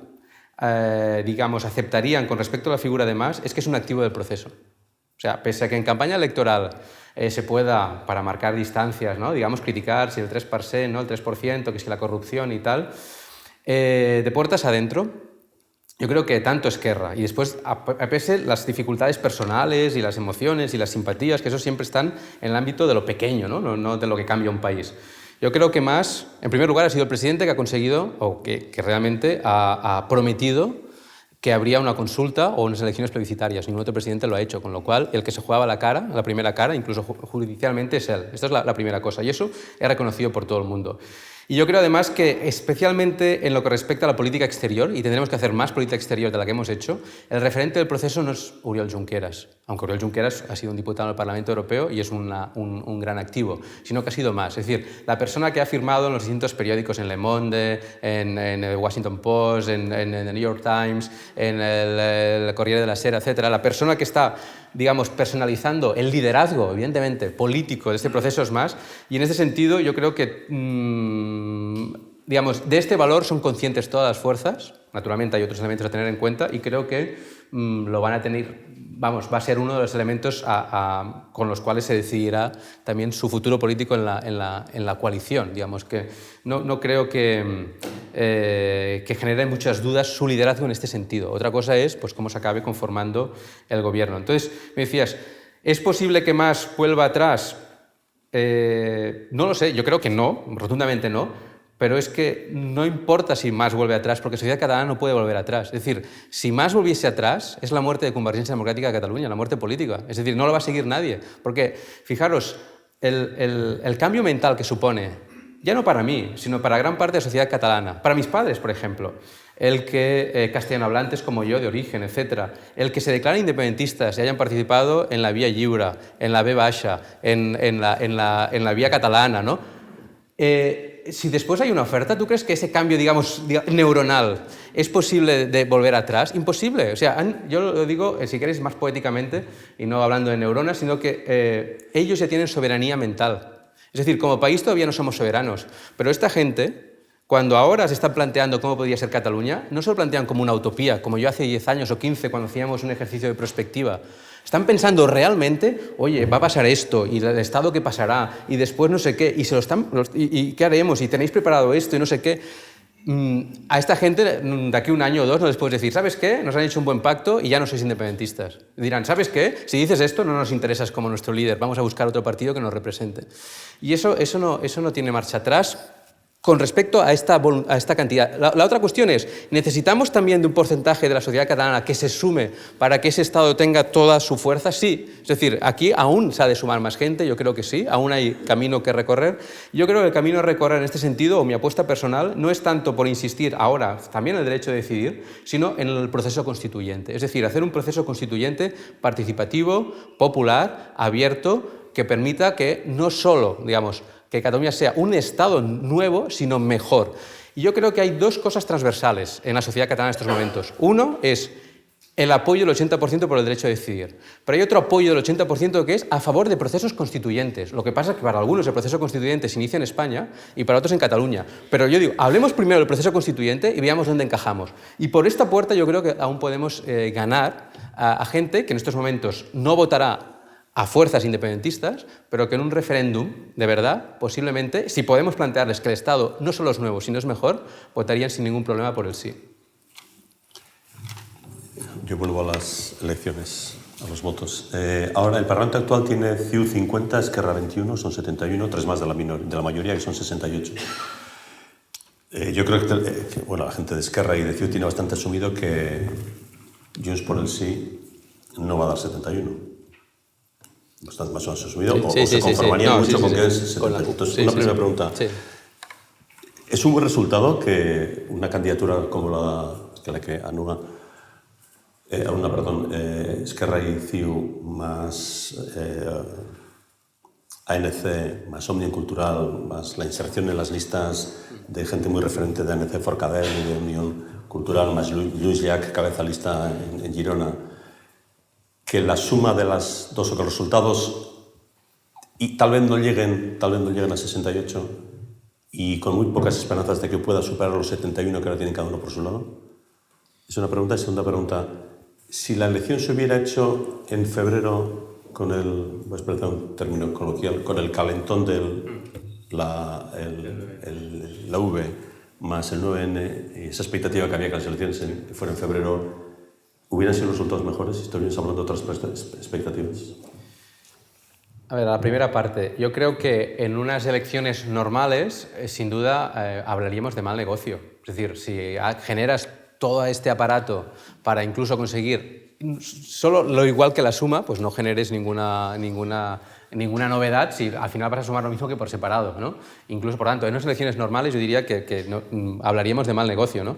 digamos, aceptarían con respecto a la figura de Mas, es que es un activo del proceso. O sea, pese a que en campaña electoral se pueda, para marcar distancias, ¿no?, digamos, criticar si el 3%, ¿no?, el 3%, que si la corrupción y tal, de puertas adentro, yo creo que tanto Esquerra y después, a pesar de las dificultades personales y las emociones y las simpatías, que eso siempre están en el ámbito de lo pequeño, no de lo que cambia un país. Yo creo que Mas, en primer lugar, ha sido el presidente que ha conseguido, o que realmente ha prometido que habría una consulta o unas elecciones plebiscitarias. Ningún otro presidente lo ha hecho, con lo cual el que se jugaba la primera cara, incluso judicialmente, es él. Esta es la primera cosa, y eso es reconocido por todo el mundo. Y yo creo además que especialmente en lo que respecta a la política exterior, y tendremos que hacer más política exterior de la que hemos hecho, el referente del proceso no es Oriol Junqueras, aunque Oriol Junqueras ha sido un diputado del Parlamento Europeo y es un gran activo, sino que ha sido más. Es decir, la persona que ha firmado en los distintos periódicos, en Le Monde, en el Washington Post, en el New York Times, en el Corriere della Sera, etc., la persona que está, digamos, personalizando el liderazgo, evidentemente, político de este proceso es más, y en este sentido yo creo que digamos, de este valor son conscientes todas las fuerzas. Naturalmente hay otros elementos a tener en cuenta y creo que lo van a tener, vamos, va a ser uno de los elementos con los cuales se decidirá también su futuro político en la coalición. Digamos que no creo que genere muchas dudas su liderazgo en este sentido. Otra cosa es pues, cómo se acabe conformando el gobierno. Entonces, me decías, ¿es posible que Mas vuelva atrás? No lo sé, yo creo que no, rotundamente no, pero es que no importa si Mas vuelve atrás, porque la sociedad catalana no puede volver atrás. Es decir, si Mas volviese atrás, es la muerte de Convergencia Democrática de Cataluña, la muerte política. Es decir, no lo va a seguir nadie. Porque, fijaros, el cambio mental que supone, ya no para mí, sino para gran parte de la sociedad catalana, para mis padres, por ejemplo, el que castellanohablantes como yo, de origen, etc., el que se declaren independentistas y hayan participado en la Via Lliure, en la B Baixa, en la Vía Catalana, ¿no? Si después hay una oferta, ¿tú crees que ese cambio, digamos, neuronal es posible de volver atrás? Imposible. O sea, yo lo digo, si queréis, más poéticamente, y no hablando de neuronas, sino que ellos ya tienen soberanía mental. Es decir, como país todavía no somos soberanos, pero esta gente, cuando ahora se están planteando cómo podría ser Cataluña, no se lo plantean como una utopía, como yo hace 10 años o 15 cuando hacíamos un ejercicio de prospectiva. Están pensando realmente, oye, va a pasar esto, y el Estado qué pasará, y después no sé qué, y qué haremos, y tenéis preparado esto, y no sé qué. A esta gente, de aquí un año o dos, no les puedes decir, ¿sabes qué? Nos han hecho un buen pacto y ya no sois independentistas. Dirán, ¿sabes qué? Si dices esto, no nos interesas como nuestro líder, vamos a buscar otro partido que nos represente. Y eso no tiene marcha atrás. Con respecto a esta cantidad. La otra cuestión es, ¿necesitamos también de un porcentaje de la sociedad catalana que se sume para que ese Estado tenga toda su fuerza? Sí. Es decir, aquí aún se ha de sumar más gente, yo creo que sí, aún hay camino que recorrer. Yo creo que el camino a recorrer en este sentido, o mi apuesta personal, no es tanto por insistir ahora también en el derecho de decidir, sino en el proceso constituyente. Es decir, hacer un proceso constituyente participativo, popular, abierto, que permita que no solo, digamos, que Cataluña sea un Estado nuevo, sino mejor. Y yo creo que hay dos cosas transversales en la sociedad catalana en estos momentos. Uno es el apoyo del 80% por el derecho a decidir. Pero hay otro apoyo del 80% que es a favor de procesos constituyentes. Lo que pasa es que para algunos el proceso constituyente se inicia en España y para otros en Cataluña. Pero yo digo, hablemos primero del proceso constituyente y veamos dónde encajamos. Y por esta puerta yo creo que aún podemos ganar a gente que en estos momentos no votará a fuerzas independentistas, pero que en un referéndum, de verdad, posiblemente, si podemos plantearles que el Estado no solo es nuevo, sino es mejor, votarían sin ningún problema por el sí. Yo vuelvo a las elecciones, a los votos. Ahora, el Parlamento actual tiene CiU 50, Esquerra 21, son 71, tres más de la mayoría, que son 68. Yo creo que bueno, la gente de Esquerra y de CiU tiene bastante asumido que Junts por el sí no va a dar 71. Bastante más o menos asumido, o se conformaría mucho con que es 70. Entonces, una primera pregunta. Sí. ¿Es un buen resultado que una candidatura como la que Anuna, Esquerra y CiU más ANC, más Òmnium Cultural, más la inserción en las listas de gente muy referente de ANC Forcadell y de Unión Cultural, más Lluís Llach, cabeza lista en Girona, que la suma de las dos o que los resultados y tal vez no lleguen a 68 y con muy pocas esperanzas de que pueda superar los 71 que ahora tienen cada uno por su lado? Es una pregunta. Y segunda pregunta, si la elección se hubiera hecho en febrero con voy a expresar un término coloquial, con el calentón de la V más el 9N, y esa expectativa que había que las elecciones fueran en febrero, ¿hubieran sido los resultados mejores si estuvieras hablando de otras expectativas? A ver, la primera parte. Yo creo que en unas elecciones normales, sin duda, hablaríamos de mal negocio. Es decir, si generas todo este aparato para incluso conseguir solo lo igual que la suma, pues no generes ninguna ninguna novedad si al final vas a sumar lo mismo que por separado, ¿no? Incluso, por tanto, en unas elecciones normales yo diría que no, hablaríamos de mal negocio, ¿no?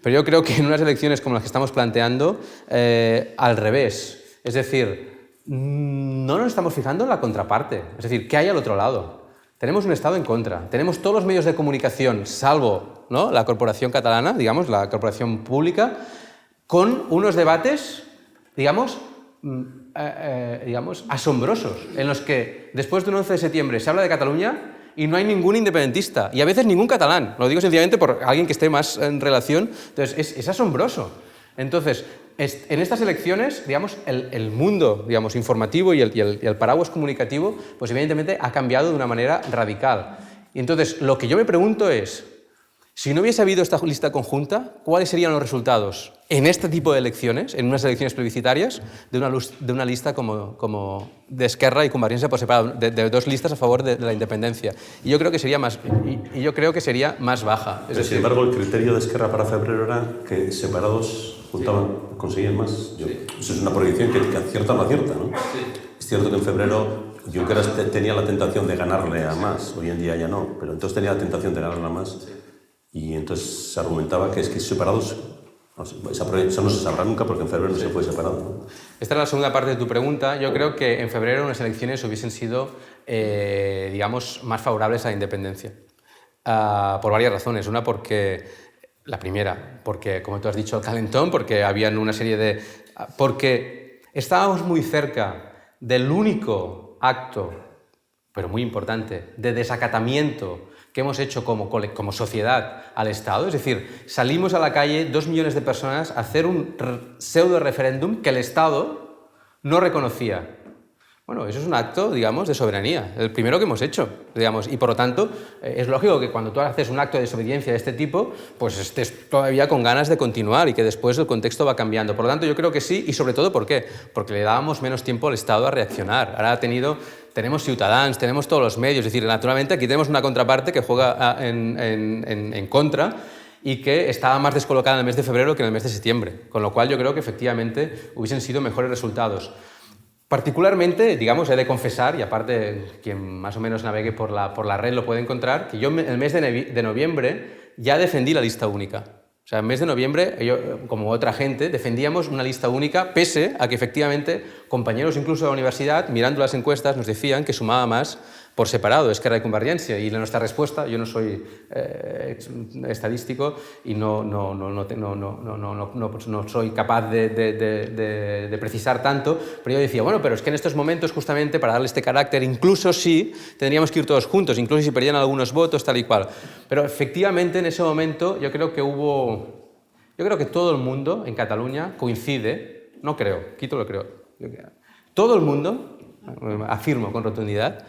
Pero yo creo que en unas elecciones como las que estamos planteando, al revés. Es decir, no nos estamos fijando en la contraparte. Es decir, ¿qué hay al otro lado? Tenemos un Estado en contra. Tenemos todos los medios de comunicación, salvo, ¿no?, la corporación catalana, digamos, la corporación pública, con unos debates, digamos, asombrosos, en los que después de un 11 de septiembre se habla de Cataluña y no hay ningún independentista, y a veces ningún catalán. Lo digo sencillamente por alguien que esté más en relación. Entonces, es asombroso. Entonces, en estas elecciones, digamos, el mundo, digamos, informativo y el paraguas comunicativo, pues evidentemente ha cambiado de una manera radical. Y entonces, lo que yo me pregunto es, si no hubiese habido esta lista conjunta, ¿cuáles serían los resultados en este tipo de elecciones, en unas elecciones plebiscitarias, de una lista como de Esquerra y Convergència por separado, de dos listas a favor de la independencia? Y yo creo que sería más, baja. Pero, sin embargo, el criterio de Esquerra para febrero era que separados conseguían más. Eso es una proyección que acierta o no acierta, ¿no? Sí. Es cierto que en febrero Junqueras tenía la tentación de ganarle a Mas, hoy en día ya no, pero entonces tenía la tentación de ganarle a Mas. Sí. Y entonces se argumentaba que es que separados, esa proyección no se sabrá nunca porque en febrero no se fue separado, ¿no? Esta es la segunda parte de tu pregunta. Yo creo que en febrero unas elecciones hubiesen sido, digamos, más favorables a la independencia. Por varias razones. Una, la primera, porque, como tú has dicho, el calentón, porque habían una serie de... Porque estábamos muy cerca del único acto, pero muy importante, de desacatamiento que hemos hecho como sociedad al Estado. Es decir, salimos a la calle 2 millones de personas a hacer un pseudo-referéndum que el Estado no reconocía. Bueno, eso es un acto, digamos, de soberanía, el primero que hemos hecho, digamos, y por lo tanto es lógico que cuando tú haces un acto de desobediencia de este tipo, pues estés todavía con ganas de continuar y que después el contexto va cambiando. Por lo tanto, yo creo que sí, y sobre todo, ¿por qué? Porque le dábamos menos tiempo al Estado a reaccionar. Ahora tenemos Ciutadans, tenemos todos los medios, es decir, naturalmente aquí tenemos una contraparte que juega en contra y que estaba más descolocada en el mes de febrero que en el mes de septiembre, con lo cual yo creo que efectivamente hubiesen sido mejores resultados. Particularmente, digamos, he de confesar, y aparte quien más o menos navegue por la red lo puede encontrar, que yo en el mes de noviembre ya defendí la lista única. O sea, en el mes de noviembre, yo, como otra gente, defendíamos una lista única, pese a que efectivamente compañeros incluso de la universidad, mirando las encuestas, nos decían que sumaba más por separado Esquerra y Convergència. Y nuestra respuesta, yo no soy estadístico y no soy capaz de precisar tanto, pero yo decía, bueno, pero es que en estos momentos, justamente para darle este carácter, incluso sí, tendríamos que ir todos juntos, incluso si perdían algunos votos, tal y cual. Pero efectivamente en ese momento yo creo que todo el mundo en Cataluña coincide, no creo, quito lo creo, todo el mundo, afirmo con rotundidad,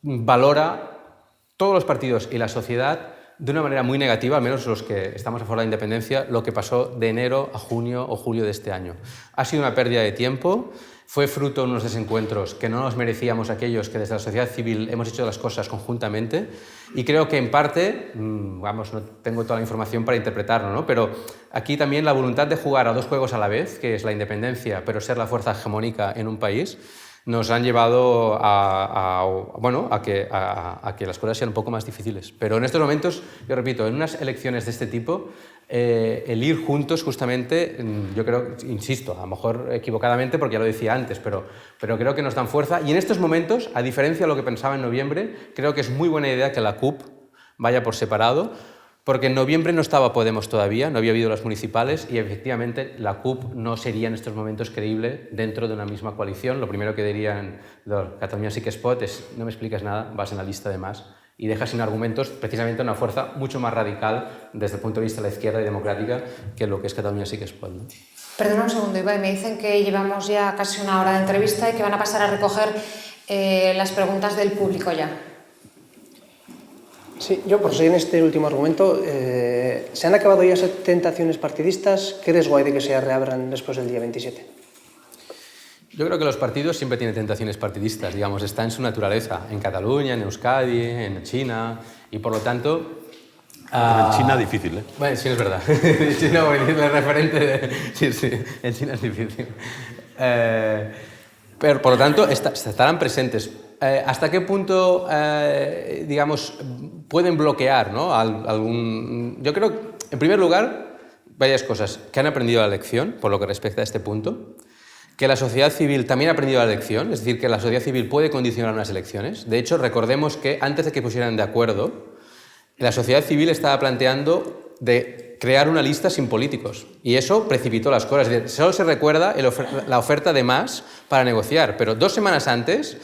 valora todos los partidos y la sociedad de una manera muy negativa, al menos los que estamos a favor de la independencia, lo que pasó de enero a junio o julio de este año. Ha sido una pérdida de tiempo, fue fruto de unos desencuentros que no nos merecíamos aquellos que desde la sociedad civil hemos hecho las cosas conjuntamente, y creo que en parte, vamos, no tengo toda la información para interpretarlo, ¿no? Pero aquí también la voluntad de jugar a dos juegos a la vez, que es la independencia, pero ser la fuerza hegemónica en un país, nos han llevado a que las cosas sean un poco más difíciles. Pero en estos momentos, yo repito, en unas elecciones de este tipo, el ir juntos justamente, yo creo, insisto, a lo mejor equivocadamente porque ya lo decía antes, pero creo que nos dan fuerza. Y en estos momentos, a diferencia de lo que pensaba en noviembre, creo que es muy buena idea que la CUP vaya por separado, porque en noviembre no estaba Podemos todavía, no había habido las municipales y efectivamente la CUP no sería en estos momentos creíble dentro de una misma coalición. Lo primero que dirían los Catalunya sí que es pot es no me explicas nada, vas en la lista de Mas y dejas sin argumentos precisamente una fuerza mucho más radical desde el punto de vista de la izquierda y democrática que lo que es Catalunya sí que es pot, ¿no? Perdona un segundo, Ibai, me dicen que llevamos ya casi una hora de entrevista y que van a pasar a recoger las preguntas del público ya. Sí, yo por seguir en este último argumento, ¿se han acabado ya esas tentaciones partidistas? ¿Qué riesgo hay de que se reabran después del día 27? Yo creo que los partidos siempre tienen tentaciones partidistas, digamos, está en su naturaleza, en Cataluña, en Euskadi, en China, y por lo tanto... En China difícil, ¿eh? Bueno, sí, es verdad. En China, porque es el referente de... Sí, en China es difícil. Pero, por lo tanto, estarán presentes. ¿Hasta qué punto, digamos, pueden bloquear, ¿no? Yo creo, en primer lugar, varias cosas. Que han aprendido la lección, por lo que respecta a este punto. Que la sociedad civil también ha aprendido la lección, es decir, que la sociedad civil puede condicionar unas elecciones. De hecho, recordemos que antes de que pusieran de acuerdo, la sociedad civil estaba planteando de crear una lista sin políticos. Y eso precipitó las cosas. Es decir, solo se recuerda la oferta de más para negociar. Pero 2 semanas antes,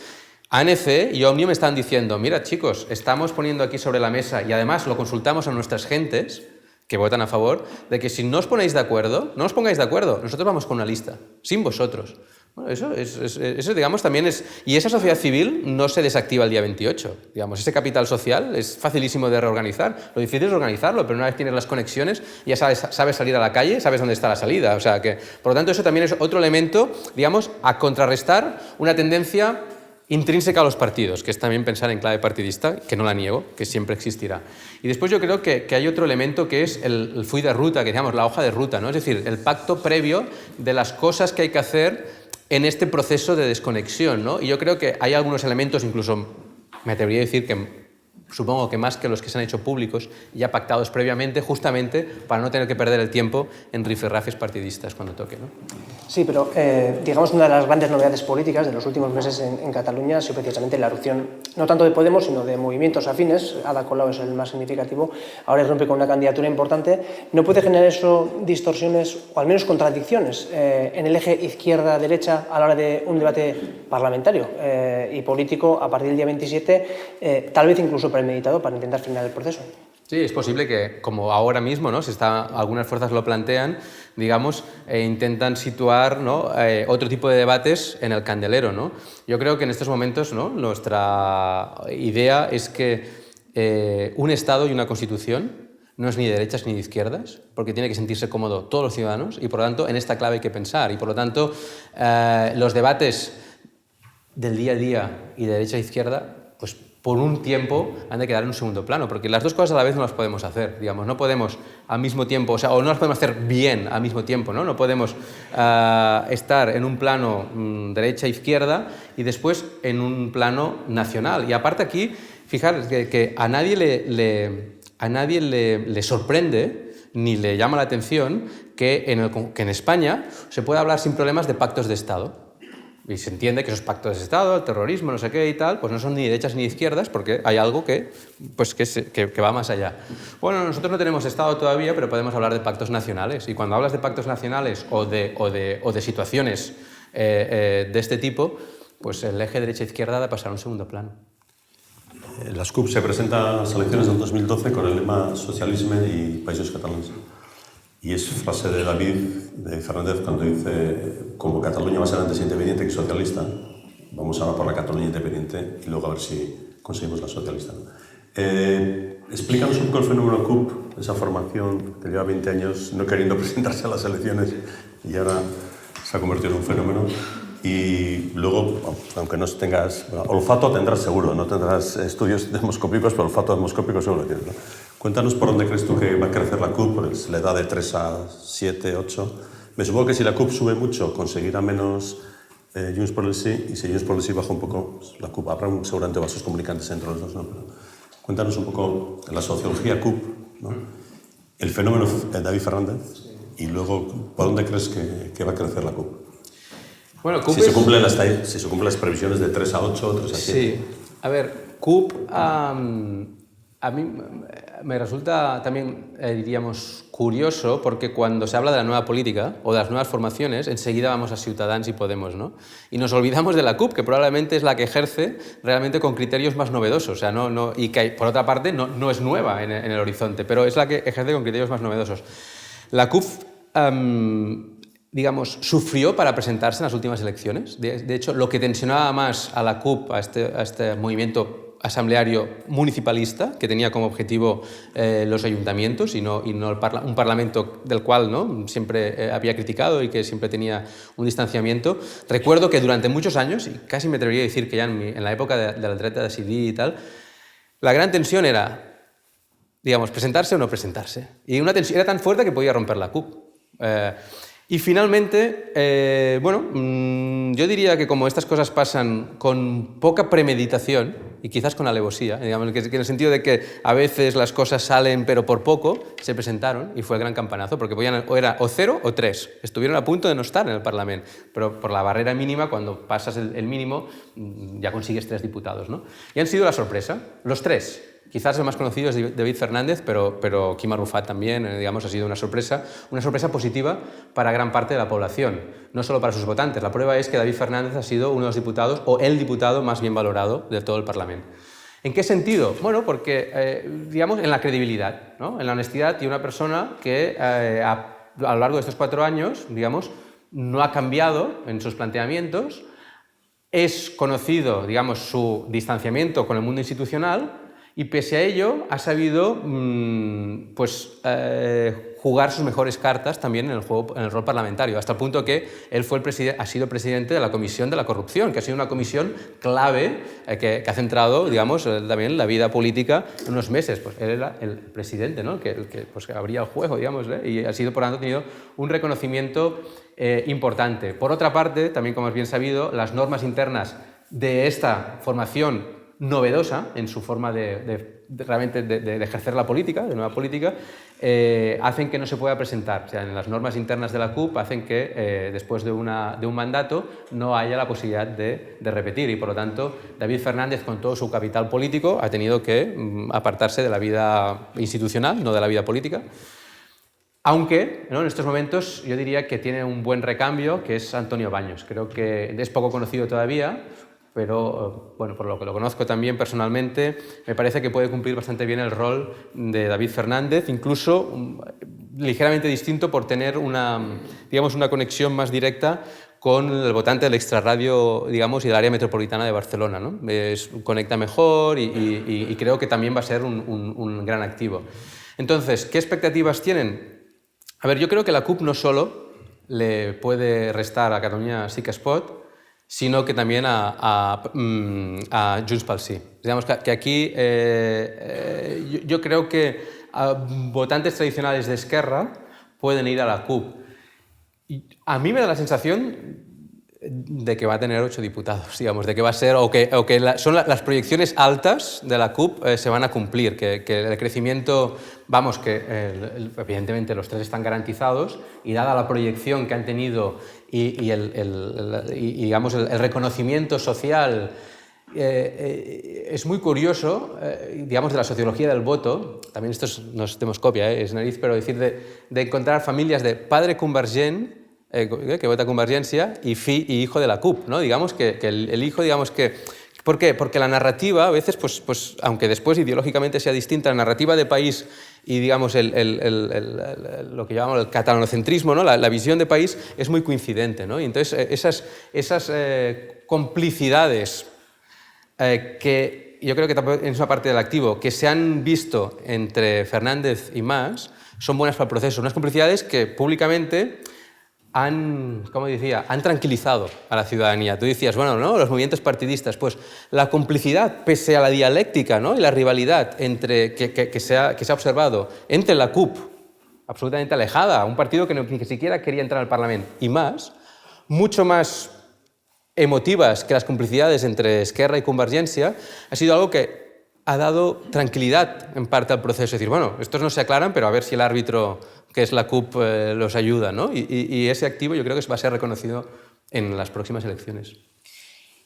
ANC y Òmnium estaban diciendo, mira chicos, estamos poniendo aquí sobre la mesa y además lo consultamos a nuestras gentes que votan a favor, de que si no os ponéis de acuerdo, no os pongáis de acuerdo, nosotros vamos con una lista, sin vosotros. Bueno, eso digamos, también es... Y esa sociedad civil no se desactiva el día 28. Digamos, ese capital social es facilísimo de reorganizar. Lo difícil es organizarlo, pero una vez tienes las conexiones, ya sabes salir a la calle, sabes dónde está la salida. O sea que, por lo tanto, eso también es otro elemento, digamos, a contrarrestar una tendencia intrínseca a los partidos, que es también pensar en clave partidista, que no la niego, que siempre existirá. Y después yo creo que hay otro elemento que es el full de ruta, que llamamos la hoja de ruta, ¿no? Es decir, el pacto previo de las cosas que hay que hacer en este proceso de desconexión, ¿no? Y yo creo que hay algunos elementos, incluso me atrevería a decir que supongo que más que los que se han hecho públicos, ya pactados previamente, justamente para no tener que perder el tiempo en rifirrafes partidistas cuando toque, ¿no? Sí, pero digamos una de las grandes novedades políticas de los últimos meses en Cataluña ha sido precisamente la erupción, no tanto de Podemos, sino de movimientos afines. Ada Colau es el más significativo. Ahora irrumpe con una candidatura importante. ¿No puede generar eso distorsiones o al menos contradicciones en el eje izquierda-derecha a la hora de un debate parlamentario y político a partir del día 27, tal vez incluso premeditado para intentar frenar el proceso? Sí, es posible que, como ahora mismo, ¿no? Algunas fuerzas lo plantean, digamos, intentan situar, ¿no? Otro tipo de debates en el candelero, ¿no? Yo creo que en estos momentos, ¿no? Nuestra idea es que un Estado y una Constitución no es ni de derechas ni de izquierdas, porque tiene que sentirse cómodo todos los ciudadanos y, por lo tanto, en esta clave hay que pensar. Y, por lo tanto, los debates del día a día y de derecha a izquierda, pues por un tiempo han de quedar en un segundo plano, porque las dos cosas a la vez no las podemos hacer, digamos, no podemos al mismo tiempo, o no las podemos hacer bien al mismo tiempo, ¿no? No podemos estar en un plano derecha-izquierda y después en un plano nacional. Y aparte aquí, fijaros que a nadie le sorprende ni le llama la atención que en España se pueda hablar sin problemas de pactos de Estado. Y se entiende que esos pactos de Estado, el terrorismo, no sé qué y tal, pues no son ni derechas ni izquierdas porque hay algo que va más allá. Bueno, nosotros no tenemos Estado todavía, pero podemos hablar de pactos nacionales. Y cuando hablas de pactos nacionales o de situaciones de este tipo, pues el eje derecha-izquierda ha de pasar a un segundo plano. Las CUP se presentan a las elecciones del 2012 con el lema Socialisme y Països Catalans. Y es frase de David Fernández cuando dice, como Cataluña va a ser antes independiente que socialista, vamos ahora por la Cataluña independiente y luego a ver si conseguimos la socialista. Explícanos un poco el fenómeno CUP, esa formación que lleva 20 años no queriendo presentarse a las elecciones y ahora se ha convertido en un fenómeno. Y luego, aunque no tengas... Bueno, olfato tendrás seguro, no tendrás estudios demoscópicos, pero olfato demoscópico seguro lo tienes, ¿no? Cuéntanos por dónde crees tú que va a crecer la CUP, pues la edad de 3 a 7, 8. Me supongo que si la CUP sube mucho, conseguirá menos Junts por el Sí, y si Junts por el Sí baja un poco, pues la CUP habrá seguramente vasos comunicantes entre los dos, ¿no? Pero cuéntanos un poco la sociología CUP, ¿no? El fenómeno de David Fernández y luego por dónde crees que va a crecer la CUP. Bueno, CUP si se cumplen las previsiones de 3 a 8, 3 a 7. Sí, a ver, CUP a mí me resulta también, diríamos, curioso, porque cuando se habla de la nueva política o de las nuevas formaciones, enseguida vamos a Ciutadans y Podemos, ¿no? Y nos olvidamos de la CUP, que probablemente es la que ejerce realmente con criterios más novedosos, o sea, y que por otra parte no es nueva en el horizonte, pero es la que ejerce con criterios más novedosos. La CUP, digamos, sufrió para presentarse en las últimas elecciones. De hecho, lo que tensionaba más a la CUP, a este movimiento asambleario municipalista, que tenía como objetivo los ayuntamientos y no un parlamento del cual, ¿no?, siempre había criticado y que siempre tenía un distanciamiento. Recuerdo que durante muchos años, y casi me atrevería a decir que ya en la época de la dreta de Sidí y tal, la gran tensión era, digamos, presentarse o no presentarse. Y una tensión era tan fuerte que podía romper la CUP. Y finalmente, yo diría que como estas cosas pasan con poca premeditación y quizás con alevosía, digamos, que en el sentido de que a veces las cosas salen pero por poco, se presentaron y fue el gran campanazo, porque era o 0 o 3. Estuvieron a punto de no estar en el Parlamento, pero por la barrera mínima, cuando pasas el mínimo, ya consigues 3 diputados, ¿no? Y han sido la sorpresa, los 3. Quizás el más conocido es David Fernández, pero Quim Arrufat también, digamos, ha sido una sorpresa positiva para gran parte de la población, no solo para sus votantes. La prueba es que David Fernández ha sido uno de los diputados, o el diputado más bien valorado de todo el Parlamento. ¿En qué sentido? Bueno, porque, digamos, en la credibilidad, ¿no? En la honestidad, y una persona que a lo largo de estos 4 años, digamos, no ha cambiado en sus planteamientos, es conocido, digamos, su distanciamiento con el mundo institucional. Y pese a ello, ha sabido jugar sus mejores cartas también en el rol parlamentario, hasta el punto que él ha sido presidente de la Comisión de la Corrupción, que ha sido una comisión clave que ha centrado, digamos, también la vida política en unos meses. Pues él era el presidente, ¿no? que abría el juego, digamos, y ha sido, por lo tanto, tenido un reconocimiento importante. Por otra parte, también, como es bien sabido, las normas internas de esta formación novedosa en su forma de ejercer la política, de nueva política, hacen que no se pueda presentar. O sea, en las normas internas de la CUP hacen que después de un mandato no haya la posibilidad de repetir, y por lo tanto David Fernández, con todo su capital político, ha tenido que apartarse de la vida institucional, no de la vida política. Aunque, ¿no?, en estos momentos yo diría que tiene un buen recambio, que es Antonio Baños. Creo que es poco conocido todavía, pero bueno, por lo que lo conozco también personalmente, me parece que puede cumplir bastante bien el rol de David Fernández, incluso ligeramente distinto por tener una conexión más directa con el votante del extrarradio, digamos, y del área metropolitana de Barcelona, ¿no? Conecta mejor y creo que también va a ser un gran activo. Entonces, ¿qué expectativas tienen? A ver, yo creo que la CUP no solo le puede restar a Catalunya Sí que es pot, sino que también a Junts pel Sí. Digamos que aquí yo creo que votantes tradicionales de Esquerra pueden ir a la CUP. Y a mí me da la sensación de que va a tener 8 diputados, digamos, de que va a ser, son las proyecciones altas de la CUP se van a cumplir, que el crecimiento, vamos, que evidentemente los 3 están garantizados, y dada la proyección que han tenido y digamos, el reconocimiento social, es muy curioso, digamos, de la sociología del voto, también esto no es demoscopia, es nariz, pero decir de encontrar familias de padre convergent, que vota Convergència, y hijo de la CUP, ¿no? Digamos que el hijo, digamos que... ¿Por qué? Porque la narrativa, a veces, pues aunque después ideológicamente sea distinta, la narrativa de país y, digamos, lo que llamamos el catalanocentrismo, ¿no? La visión de país es muy coincidente, ¿no? Y entonces esas complicidades que yo creo que también es una parte del activo, que se han visto entre Fernández y Mas, son buenas para el proceso. Unas complicidades que públicamente han tranquilizado a la ciudadanía. Tú decías, bueno, ¿no?, los movimientos partidistas, pues la complicidad, pese a la dialéctica, ¿no?, y la rivalidad que se ha observado entre la CUP, absolutamente alejada, un partido que ni siquiera quería entrar al Parlamento, y Mas, mucho más emotivas que las complicidades entre Esquerra y Convergència, ha sido algo que ha dado tranquilidad en parte al proceso. Es decir, bueno, estos no se aclaran, pero a ver si el árbitro, que es la CUP, los ayuda, ¿no? Y ese activo yo creo que va a ser reconocido en las próximas elecciones.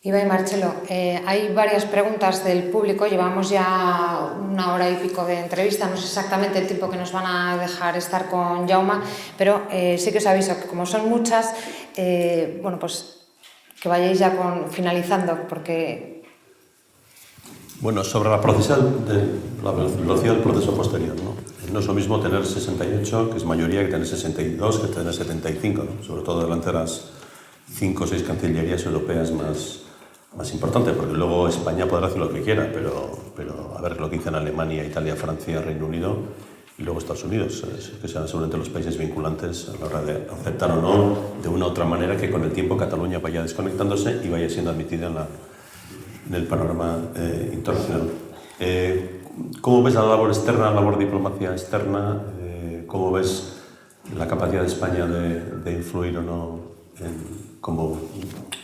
Iba y Marcelo, hay varias preguntas del público, llevamos ya 1 hora y pico de entrevista, no sé exactamente el tiempo que nos van a dejar estar con Jaume, pero sí que os aviso que como son muchas, bueno, pues que vayáis ya finalizando, porque... Bueno, sobre la velocidad del proceso posterior, ¿no? No es lo mismo tener 68, que es mayoría, que tener 62, que tener 75, ¿no? Sobre todo delante de las 5 o 6 cancillerías europeas más importantes, porque luego España podrá hacer lo que quiera, pero a ver lo que dicen Alemania, Italia, Francia, Reino Unido y luego Estados Unidos, que serán seguramente los países vinculantes a la hora de aceptar o no, de una u otra manera, que con el tiempo Cataluña vaya desconectándose y vaya siendo admitida en el panorama internacional. ¿Cómo ves la labor externa, la labor de diplomacia externa? ¿Cómo ves la capacidad de España de influir o no como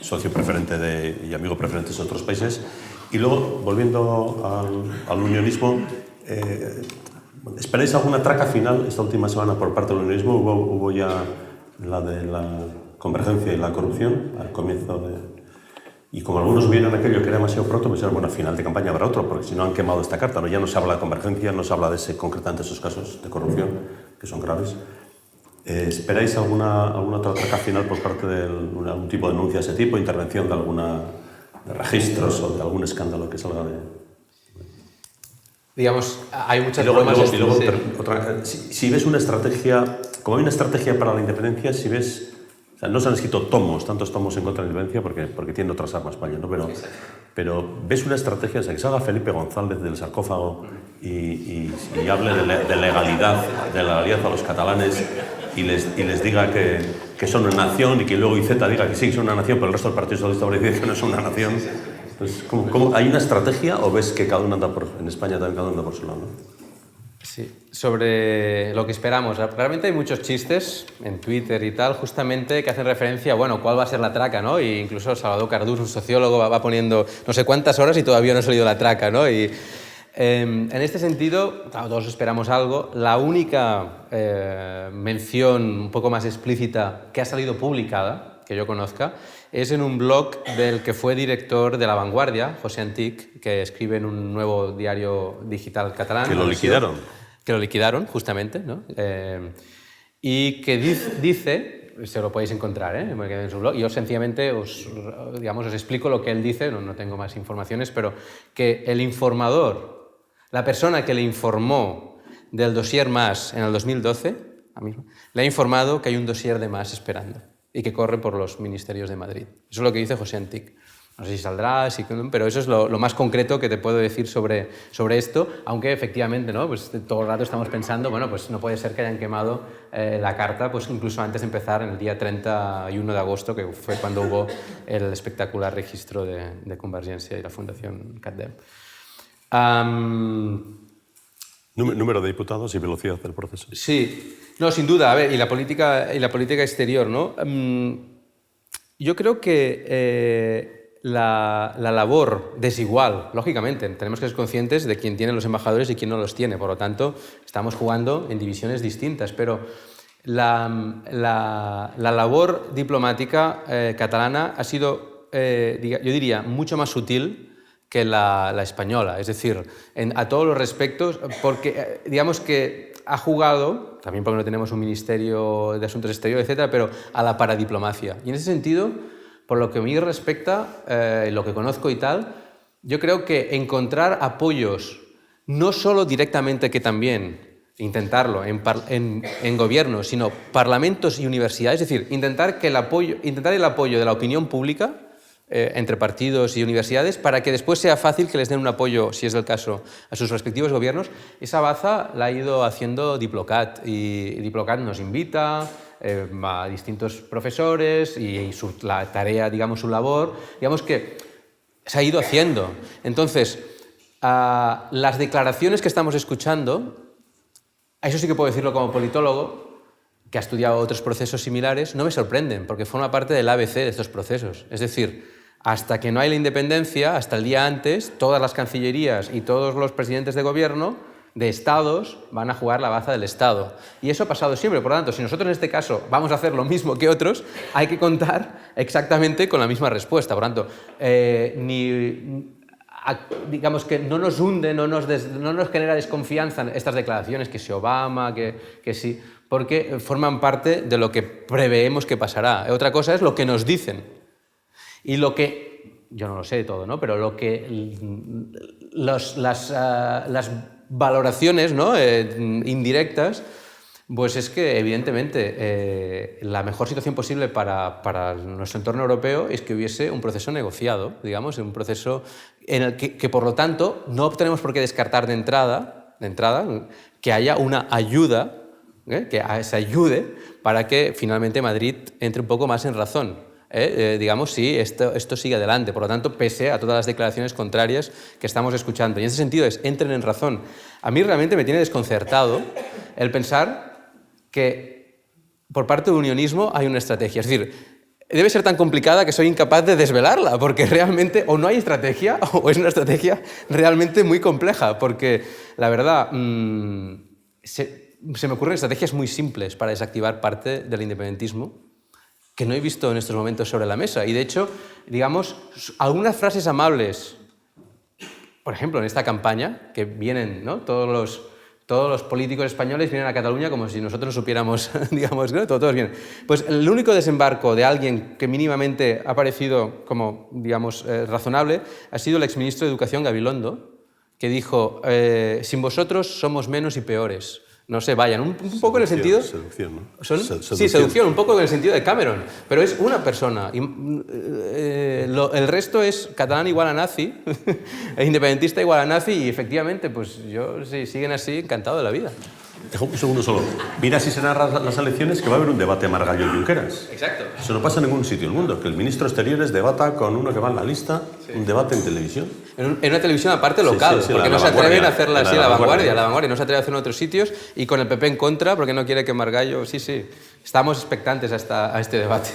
socio preferente y amigo preferente de otros países. Y luego, volviendo al unionismo, ¿esperáis alguna traca final esta última semana por parte del unionismo? Hubo ya la de la convergencia y la corrupción al comienzo de... Y como algunos vieron aquello que era demasiado pronto, pues era, bueno, al final de campaña habrá otro, porque si no han quemado esta carta, ¿no? Ya no se habla de convergencia, no se habla concretamente de esos casos de corrupción, que son graves. ¿Esperáis alguna otra traca final por parte de algún tipo de denuncia de ese tipo, intervención de registros o de algún escándalo que salga de...? Digamos, hay muchas bromas. Sí. Si ves una estrategia, como hay una estrategia para la independencia, si ves... O sea, no se han escrito tantos tomos en contra de la independencia porque tiene otras armas España, ¿no? Pero ves una estrategia, o sea, que salga Felipe González del sarcófago y hable de legalidad a los catalanes y les diga que son una nación y que luego Iceta diga que sí, son una nación, pero el resto del Partido Socialista Obrero dice que no son una nación. Entonces, ¿hay una estrategia o ves que cada uno anda en España también cada uno anda por su lado, ¿no? Sí, sobre lo que esperamos. Realmente hay muchos chistes en Twitter y tal, justamente que hacen referencia a, bueno, cuál va a ser la traca, ¿no? Y incluso Salvador Cardús, un sociólogo, va poniendo no sé cuántas horas y todavía no ha salido la traca, ¿no? Y en este sentido, claro, todos esperamos algo. La única mención un poco más explícita que ha salido publicada, que yo conozca, es en un blog del que fue director de La Vanguardia, José Antic, que escribe en un nuevo diario digital catalán. Que lo liquidaron. Que lo liquidaron, justamente, ¿no? Y que dice, se lo podéis encontrar, en su blog, y yo sencillamente os explico lo que él dice, no tengo más informaciones, pero que el informador, la persona que le informó del dossier Mas en el 2012, le ha informado que hay un dossier de Mas esperando y que corre por los ministerios de Madrid. Eso es lo que dice José Antic. No sé si saldrá, pero eso es lo más concreto que te puedo decir sobre esto, aunque efectivamente, ¿no? Pues todo el rato estamos pensando, bueno, pues no puede ser que hayan quemado la carta, pues incluso antes de empezar, en el día 31 de agosto, que fue cuando hubo el espectacular registro de Convergencia y la Fundación CatDem. Número de diputados y velocidad del proceso. Sí, no, sin duda. A ver, y la política exterior, ¿no? Yo creo que la labor desigual, lógicamente, tenemos que ser conscientes de quién tiene los embajadores y quién no los tiene. Por lo tanto, estamos jugando en divisiones distintas, pero la labor diplomática catalana ha sido, yo diría, mucho más sutil que la española, es decir, a todos los respectos, porque digamos que ha jugado, también porque no tenemos un ministerio de Asuntos Exteriores, etcétera, pero a la paradiplomacia. Y en ese sentido, por lo que a mí respecta, lo que conozco y tal, yo creo que encontrar apoyos, no solo directamente, que también intentarlo en gobiernos, sino parlamentos y universidades, es decir, intentar el apoyo de la opinión pública entre partidos y universidades para que después sea fácil que les den un apoyo, si es el caso, a sus respectivos gobiernos. Esa baza la ha ido haciendo Diplocat, y Diplocat nos invita a distintos profesores y la tarea, digamos, su labor, digamos que se ha ido haciendo. Entonces, las declaraciones que estamos escuchando, eso sí que puedo decirlo como politólogo, que ha estudiado otros procesos similares, no me sorprenden, porque forma parte del ABC de estos procesos. Es decir, hasta que no hay la independencia, hasta el día antes, todas las cancillerías y todos los presidentes de gobierno de estados van a jugar la baza del Estado. Y eso ha pasado siempre. Por lo tanto, si nosotros en este caso vamos a hacer lo mismo que otros, hay que contar exactamente con la misma respuesta. Por lo tanto, digamos que no nos hunde, no nos genera desconfianza estas declaraciones, que si Obama, que si... porque forman parte de lo que preveemos que pasará. Otra cosa es lo que nos dicen. Y lo que, yo no lo sé todo, ¿no? Pero lo que las valoraciones, ¿no? Indirectas, pues es que evidentemente la mejor situación posible para nuestro entorno europeo es que hubiese un proceso negociado, digamos, un proceso en el que por lo tanto no tenemos por qué descartar de entrada que haya una ayuda, que se ayude para que finalmente Madrid entre un poco más en razón. Digamos, si esto sigue adelante. Por lo tanto, pese a todas las declaraciones contrarias que estamos escuchando. Y en ese sentido entren en razón. A mí realmente me tiene desconcertado el pensar que por parte del unionismo hay una estrategia. Es decir, debe ser tan complicada que soy incapaz de desvelarla, porque realmente o no hay estrategia o es una estrategia realmente muy compleja, porque la verdad se me ocurren estrategias muy simples para desactivar parte del independentismo que no he visto en estos momentos sobre la mesa. Y de hecho, digamos, algunas frases amables, por ejemplo, en esta campaña, que vienen, ¿no? Todos los políticos españoles vienen a Cataluña como si nosotros supiéramos, digamos, ¿no? Todos vienen. Pues el único desembarco de alguien que mínimamente ha parecido como, digamos, razonable ha sido el exministro de Educación, Gabilondo, que dijo, sin vosotros somos menos y peores. No se vayan. Un poco en el sentido... Seducción, ¿no? Sí, seducción, un poco en el sentido de Cameron. Pero es una persona. Y, el resto es catalán igual a nazi, independentista igual a nazi, y efectivamente, pues yo, si siguen así, encantado de la vida. Dejo un segundo solo. Mira si se narran las elecciones que va a haber un debate Margallo-Junqueras. Exacto. Eso no pasa en ningún sitio del mundo, que el ministro de Exteriores debata con uno que va en la lista, un debate en televisión. En una televisión aparte local, sí, porque la no se atreven a hacerla así, la vanguardia, no se atreve a hacer en otros sitios, y con el PP en contra, porque no quiere que Margallo... Sí, estamos expectantes a este debate.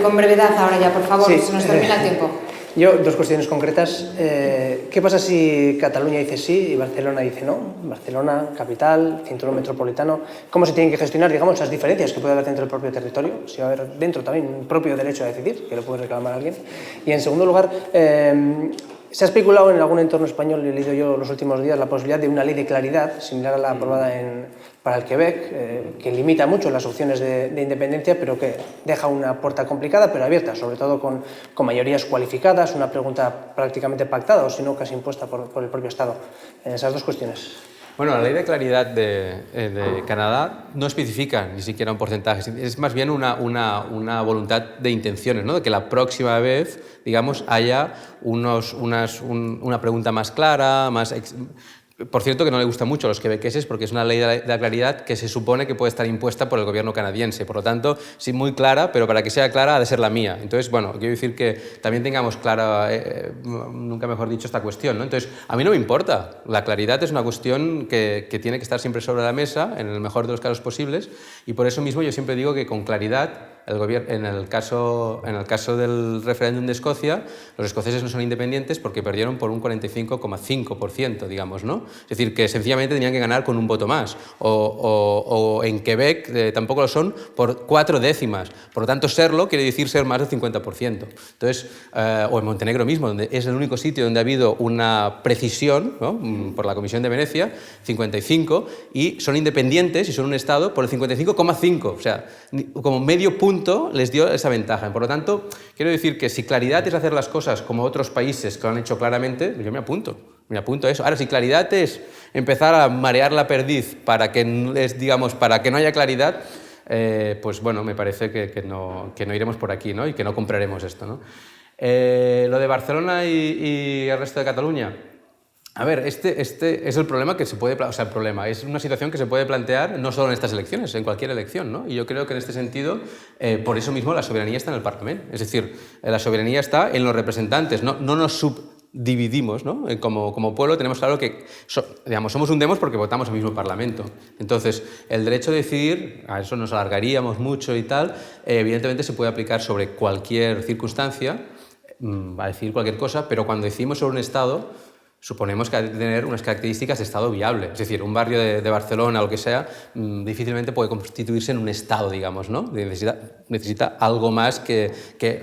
Con brevedad ahora ya, por favor, se nos termina el tiempo. Yo, dos cuestiones concretas. ¿Qué pasa si Cataluña dice sí y Barcelona dice no? Barcelona, capital, cinturón metropolitano. ¿Cómo se tienen que gestionar, digamos, esas diferencias que puede haber dentro del propio territorio? Si va a haber dentro también un propio derecho a decidir, que lo puede reclamar alguien. Y en segundo lugar, se ha especulado en algún entorno español, he leído yo los últimos días, la posibilidad de una ley de claridad, similar a la aprobada para el Quebec, que limita mucho las opciones de independencia, pero que deja una puerta complicada, pero abierta, sobre todo con mayorías cualificadas, una pregunta prácticamente pactada, o si no, casi impuesta por el propio Estado. Esas dos cuestiones. Bueno, la ley de claridad de Canadá no especifica ni siquiera un porcentaje, es más bien una voluntad de intenciones, ¿no? De que la próxima vez, digamos, haya una pregunta más clara, Por cierto, que no le gusta mucho a los quebequeses porque es una ley de la claridad que se supone que puede estar impuesta por el gobierno canadiense. Por lo tanto, sí, muy clara, pero para que sea clara ha de ser la mía. Entonces, bueno, quiero decir que también tengamos clara, nunca mejor dicho, esta cuestión, ¿no? Entonces, a mí no me importa. La claridad es una cuestión que tiene que estar siempre sobre la mesa, en el mejor de los casos posibles, y por eso mismo yo siempre digo que con claridad, en el caso del referéndum de Escocia, los escoceses no son independientes porque perdieron por un 45,5%, digamos, ¿no? Es decir, que sencillamente tenían que ganar con un voto más. O en Quebec tampoco lo son por 4 décimas. Por lo tanto, serlo quiere decir ser más del 50%. Entonces, o en Montenegro mismo, donde es el único sitio donde ha habido una precisión, ¿no? Por la Comisión de Venecia, 55, y son independientes y son un Estado por el 55,5. O sea, como medio punto les dio esa ventaja. Por lo tanto, quiero decir que si claridad es hacer las cosas como otros países que lo han hecho claramente, yo me apunto a eso. Ahora, si claridad es empezar a marear la perdiz para que no haya claridad, pues bueno, me parece que no iremos por aquí, ¿no? Y que no compraremos esto, ¿no? Lo de Barcelona y el resto de Cataluña. A ver, este es el problema que se puede... O sea, el problema es una situación que se puede plantear no solo en estas elecciones, en cualquier elección, ¿no? Y yo creo que en este sentido, por eso mismo la soberanía está en el Parlamento. Es decir, la soberanía está en los representantes, no nos subdividimos, ¿no? Como pueblo tenemos claro que somos un demos porque votamos al mismo Parlamento. Entonces, el derecho a decidir, a eso nos alargaríamos mucho y tal, evidentemente se puede aplicar sobre cualquier circunstancia, a decir cualquier cosa, pero cuando decidimos sobre un Estado, suponemos que hay que tener unas características de Estado viable. Es decir, un barrio de Barcelona o lo que sea, difícilmente puede constituirse en un Estado, digamos, ¿no? Necesita algo más que,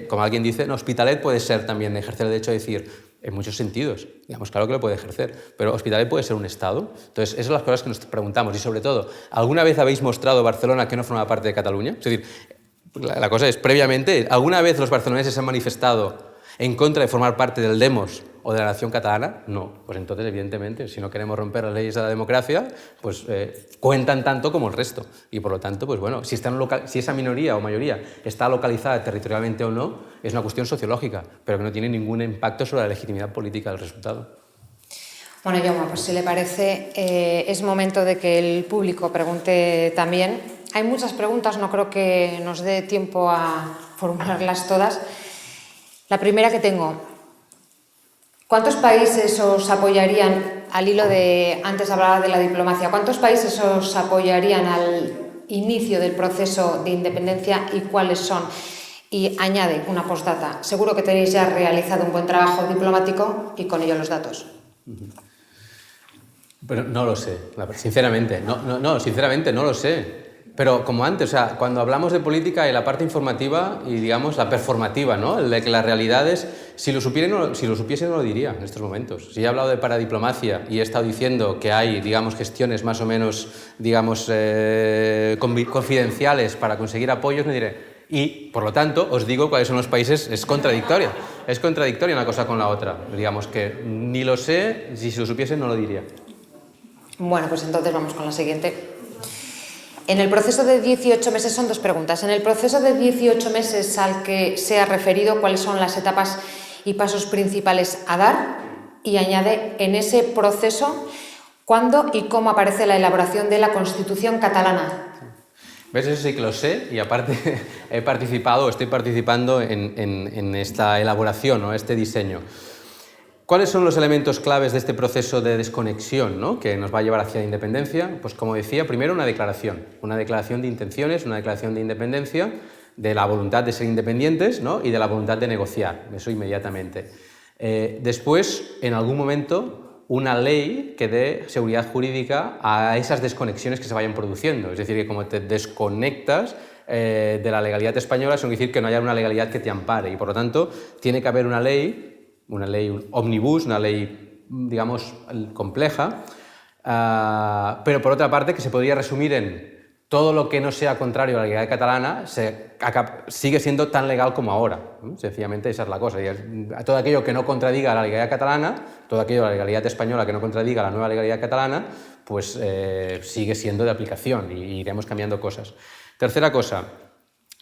como alguien dice, no, Hospitalet puede ser también ejercer el derecho a decir, en muchos sentidos. Digamos, claro que lo puede ejercer, pero Hospitalet puede ser un Estado. Entonces, esas son las cosas que nos preguntamos. Y sobre todo, ¿alguna vez habéis mostrado Barcelona que no forma parte de Cataluña? Es decir, la cosa es, previamente, ¿alguna vez los barceloneses se han manifestado en contra de formar parte del Demos o de la nación catalana? No. Pues entonces, evidentemente, si no queremos romper las leyes de la democracia, pues cuentan tanto como el resto. Y por lo tanto, pues bueno, si esa minoría o mayoría está localizada territorialmente o no, es una cuestión sociológica, pero que no tiene ningún impacto sobre la legitimidad política del resultado. Bueno, Jaume, pues si le parece, es momento de que el público pregunte también. Hay muchas preguntas, no creo que nos dé tiempo a formularlas todas. La primera que tengo, ¿cuántos países os apoyarían, al hilo de, antes hablaba de la diplomacia, cuántos países os apoyarían inicio del proceso de independencia y cuáles son. Y añade una postdata, seguro que tenéis ya realizado un buen trabajo diplomático y con ello los datos. Pero no lo sé, sinceramente, sinceramente no lo sé. Pero como antes, o sea, cuando hablamos de política hay la parte informativa y, digamos, la performativa, ¿no? El de que las realidades, si lo supiese no lo diría en estos momentos. Si he hablado de paradiplomacia y he estado diciendo que hay, digamos, gestiones más o menos, digamos, confidenciales para conseguir apoyos, me diré. Y, por lo tanto, os digo cuáles son los países, es contradictoria una cosa con la otra. Digamos que ni lo sé, si lo supiese no lo diría. Bueno, pues entonces vamos con la siguiente. En el proceso de 18 meses, son dos preguntas. En el proceso de 18 meses al que se ha referido, ¿cuáles son las etapas y pasos principales a dar? Y añade, en ese proceso, ¿cuándo y cómo aparece la elaboración de la Constitución catalana? ¿Ves? Eso sí que lo sé y aparte estoy participando en esta elaboración, ¿no? Este diseño. ¿Cuáles son los elementos claves de este proceso de desconexión, ¿no? Que nos va a llevar hacia la independencia? Pues como decía, primero una declaración de intenciones, una declaración de independencia, de la voluntad de ser independientes, ¿no? Y de la voluntad de negociar, eso inmediatamente. Después, en algún momento, una ley que dé seguridad jurídica a esas desconexiones que se vayan produciendo. Es decir, que como te desconectas de la legalidad española, eso quiere decir que no haya una legalidad que te ampare y, por lo tanto, tiene que haber una ley omnibus, una ley, digamos, compleja, pero por otra parte que se podría resumir en todo lo que no sea contrario a la legalidad catalana sigue siendo tan legal como ahora. Sencillamente esa es la cosa. Todo aquello que no contradiga la legalidad catalana, todo aquello de la legalidad española que no contradiga la nueva legalidad catalana, pues sigue siendo de aplicación y iremos cambiando cosas. Tercera cosa,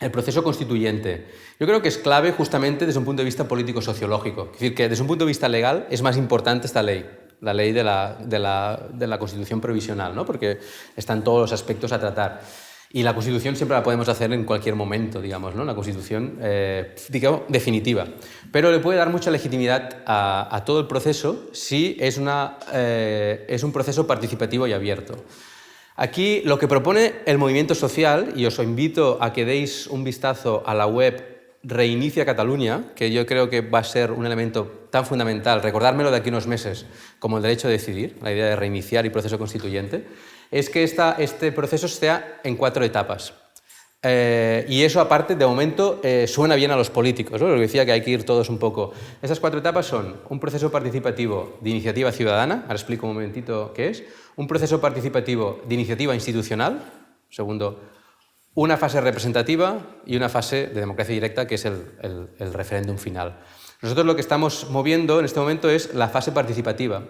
el proceso constituyente. Yo creo que es clave justamente desde un punto de vista político-sociológico. Es decir, que desde un punto de vista legal es más importante esta ley, la ley de la Constitución provisional, ¿no? Porque están todos los aspectos a tratar. Y la Constitución siempre la podemos hacer en cualquier momento, digamos, ¿no? Una Constitución, digamos, definitiva. Pero le puede dar mucha legitimidad a todo el proceso si es un proceso participativo y abierto. Aquí lo que propone el movimiento social, y os invito a que deis un vistazo a la web Reinicia Catalunya, que yo creo que va a ser un elemento tan fundamental, recordármelo de aquí unos meses, como el derecho a decidir, la idea de reiniciar y proceso constituyente, es que este proceso sea en 4 etapas. Y eso, aparte, de momento, suena bien a los políticos, ¿no? Lo que decía que hay que ir todos un poco. Esas 4 etapas son un proceso participativo de iniciativa ciudadana, ahora explico un momentito qué es, un proceso participativo de iniciativa institucional, segundo, una fase representativa y una fase de democracia directa, que es el referéndum final. Nosotros lo que estamos moviendo en este momento es la fase participativa,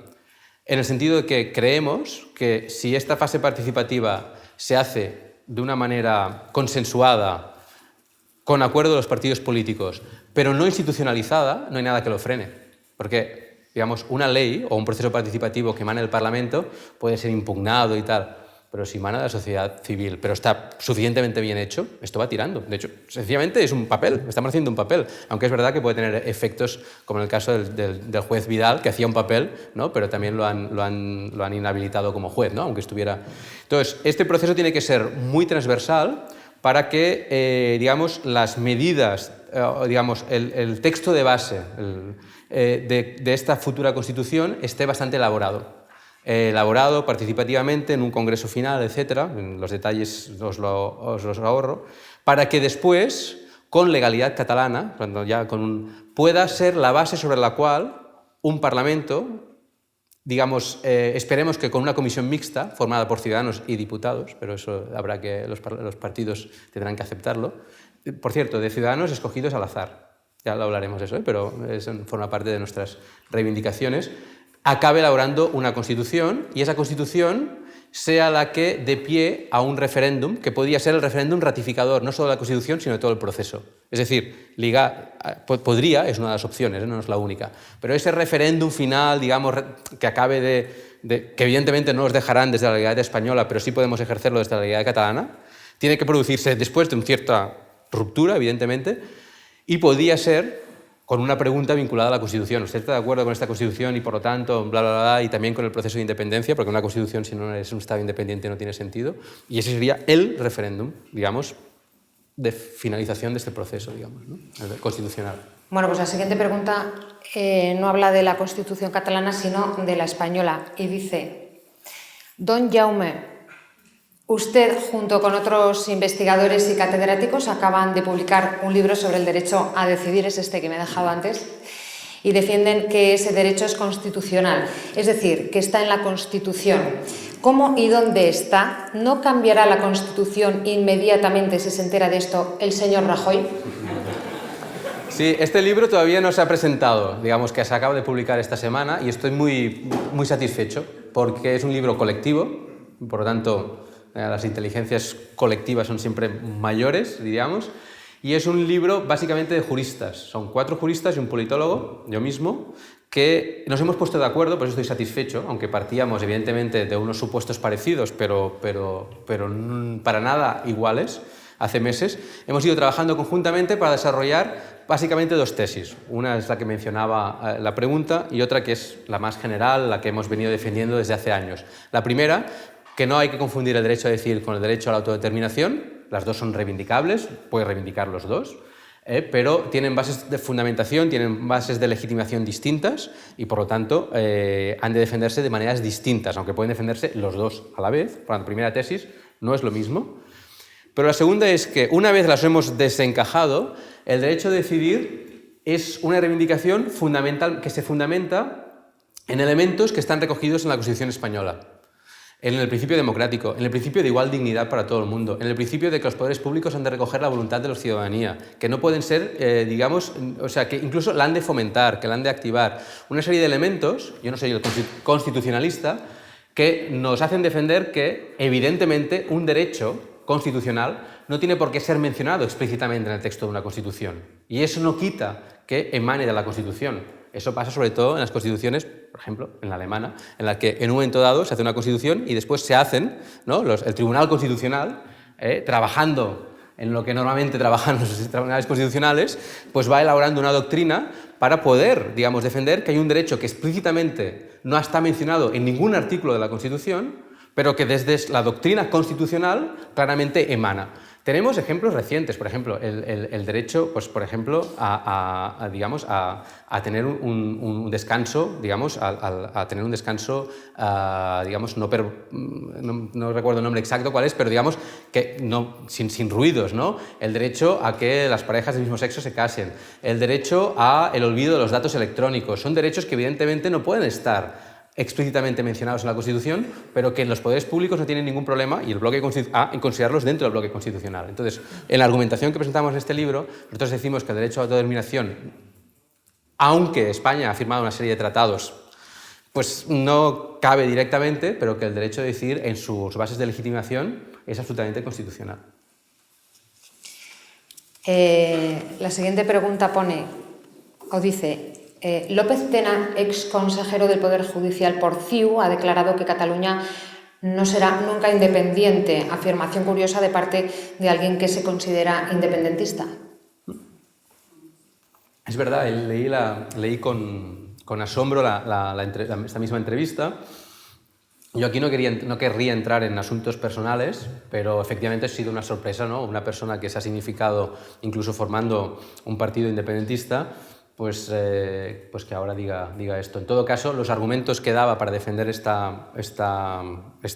en el sentido de que creemos que si esta fase participativa se hace de una manera consensuada, con acuerdo de los partidos políticos, pero no institucionalizada, no hay nada que lo frene. Porque, digamos, una ley o un proceso participativo que emana del Parlamento puede ser impugnado y tal, pero si emana de la sociedad civil, pero está suficientemente bien hecho, esto va tirando. De hecho, sencillamente es un papel, estamos haciendo un papel, aunque es verdad que puede tener efectos, como en el caso del juez Vidal, que hacía un papel, ¿no? Pero también lo han inhabilitado como juez, ¿no? Aunque estuviera... Entonces, este proceso tiene que ser muy transversal para que, digamos, las medidas, digamos, el texto de base de esta futura Constitución esté bastante elaborado. Elaborado participativamente en un congreso final, etcétera, los detalles os los ahorro, para que después, con legalidad catalana, pueda ser la base sobre la cual un Parlamento, digamos, esperemos que con una comisión mixta, formada por ciudadanos y diputados, pero eso habrá que, los partidos tendrán que aceptarlo, por cierto, de ciudadanos escogidos al azar, ya lo hablaremos de eso, pero eso forma parte de nuestras reivindicaciones, acabe elaborando una Constitución y esa Constitución sea la que dé pie a un referéndum que podría ser el referéndum ratificador, no solo de la Constitución, sino de todo el proceso. Es decir, podría, es una de las opciones, no es la única, pero ese referéndum final, digamos, que acabe que evidentemente no nos dejarán desde la legalidad española, pero sí podemos ejercerlo desde la legalidad catalana, tiene que producirse después de una cierta ruptura, evidentemente, y podría ser con una pregunta vinculada a la Constitución. ¿Usted está de acuerdo con esta Constitución y por lo tanto, bla, bla, bla, y también con el proceso de independencia? Porque una Constitución, si no es un Estado independiente, no tiene sentido. Y ese sería el referéndum, digamos, de finalización de este proceso, digamos, ¿no? Constitucional. Bueno, pues la siguiente pregunta no habla de la Constitución catalana, sino de la española. Y dice, don Jaume, usted, junto con otros investigadores y catedráticos, acaban de publicar un libro sobre el derecho a decidir, es este que me he dejado antes, y defienden que ese derecho es constitucional, es decir, que está en la Constitución. ¿Cómo y dónde está? ¿No cambiará la Constitución inmediatamente si se entera de esto el señor Rajoy? Sí, este libro todavía no se ha presentado, digamos que se acaba de publicar esta semana y estoy muy satisfecho porque es un libro colectivo, por lo tanto las inteligencias colectivas son siempre mayores, diríamos, y es un libro básicamente de juristas. Son 4 juristas y un politólogo, yo mismo, que nos hemos puesto de acuerdo, por eso estoy satisfecho, aunque partíamos evidentemente de unos supuestos parecidos, pero para nada iguales. Hace meses hemos ido trabajando conjuntamente para desarrollar básicamente 2 tesis. Una es la que mencionaba la pregunta y otra que es la más general, la que hemos venido defendiendo desde hace años. La primera, que no hay que confundir el derecho a decidir con el derecho a la autodeterminación. Las dos son reivindicables, puede reivindicar los dos, pero tienen bases de fundamentación, tienen bases de legitimación distintas y, por lo tanto, han de defenderse de maneras distintas, aunque pueden defenderse los dos a la vez. Por la primera tesis no es lo mismo. Pero la segunda es que, una vez las hemos desencajado, el derecho a decidir es una reivindicación fundamental que se fundamenta en elementos que están recogidos en la Constitución española. En el principio democrático, en el principio de igual dignidad para todo el mundo, en el principio de que los poderes públicos han de recoger la voluntad de la ciudadanía, que no pueden ser, digamos, o sea, que incluso la han de fomentar, que la han de activar. Una serie de elementos, yo no soy el constitucionalista, que nos hacen defender que, evidentemente, un derecho constitucional no tiene por qué ser mencionado explícitamente en el texto de una Constitución. Y eso no quita que emane de la Constitución. Eso pasa sobre todo en las constituciones, por ejemplo, en la alemana, en la que en un momento dado se hace una constitución y después se hacen, ¿no? El Tribunal Constitucional, trabajando en lo que normalmente trabajan los tribunales constitucionales, pues va elaborando una doctrina para poder, digamos, defender que hay un derecho que explícitamente no está mencionado en ningún artículo de la Constitución, pero que desde la doctrina constitucional claramente emana. Tenemos ejemplos recientes, por ejemplo, el derecho, pues, por ejemplo, digamos, a tener un descanso, digamos, a tener un descanso, digamos, no recuerdo el nombre exacto cuál es, pero digamos que no, sin ruidos, ¿no? El derecho a que las parejas del mismo sexo se casen, el derecho a el olvido de los datos electrónicos, son derechos que evidentemente no pueden estar explícitamente mencionados en la Constitución, pero que los poderes públicos no tienen ningún problema y el bloque en considerarlos dentro del bloque constitucional. Entonces, en la argumentación que presentamos en este libro, nosotros decimos que el derecho a la autodeterminación, aunque España ha firmado una serie de tratados, pues no cabe directamente, pero que el derecho a decidir en sus bases de legitimación es absolutamente constitucional. La siguiente pregunta pone, o dice... López Tena, ex consejero del Poder Judicial por CiU, ha declarado que Cataluña no será nunca independiente. Afirmación curiosa de parte de alguien que se considera independentista. Es verdad, leí con asombro esta misma entrevista. Yo aquí no querría entrar en asuntos personales, pero efectivamente ha sido una sorpresa, ¿no? Una persona que se ha significado incluso formando un partido independentista, pues que ahora diga esto. En todo caso, los argumentos que daba para defender esta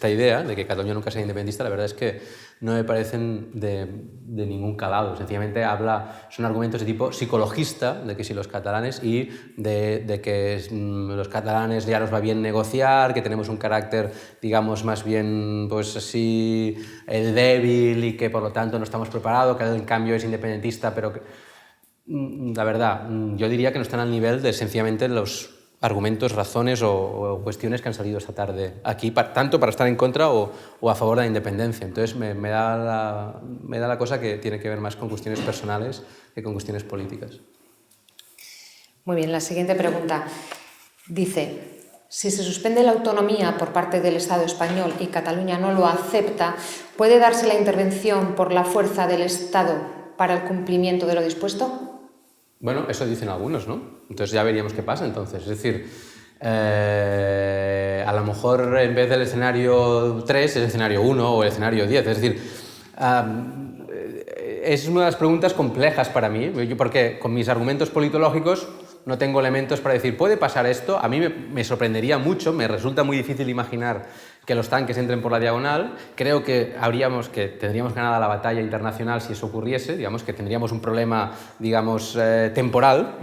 idea de que Cataluña nunca sea independentista, la verdad es que no me parecen de ningún calado. Sencillamente son argumentos de tipo psicologista, de que si los catalanes y de que los catalanes ya nos va bien negociar, que tenemos un carácter, digamos, más bien, pues así, el débil y que por lo tanto no estamos preparados, que en cambio es independentista, pero que... La verdad, yo diría que no están al nivel de sencillamente los argumentos, razones o cuestiones que han salido esta tarde aquí, tanto para estar en contra o a favor de la independencia. Entonces me da la cosa que tiene que ver más con cuestiones personales que con cuestiones políticas. Muy bien, la siguiente pregunta dice... Si se suspende la autonomía por parte del Estado español y Cataluña no lo acepta, ¿puede darse la intervención por la fuerza del Estado para el cumplimiento de lo dispuesto? Bueno, eso dicen algunos, ¿no? Entonces ya veríamos qué pasa entonces. Es decir, a lo mejor en vez del escenario 3 es el escenario 1 o el escenario 10. Es decir, es una de las preguntas complejas para mí, porque con mis argumentos politológicos no tengo elementos para decir, ¿puede pasar esto? A mí me sorprendería mucho, me resulta muy difícil imaginar que los tanques entren por la diagonal. Creo que tendríamos ganada la batalla internacional si eso ocurriese, digamos que tendríamos un problema, digamos, temporal,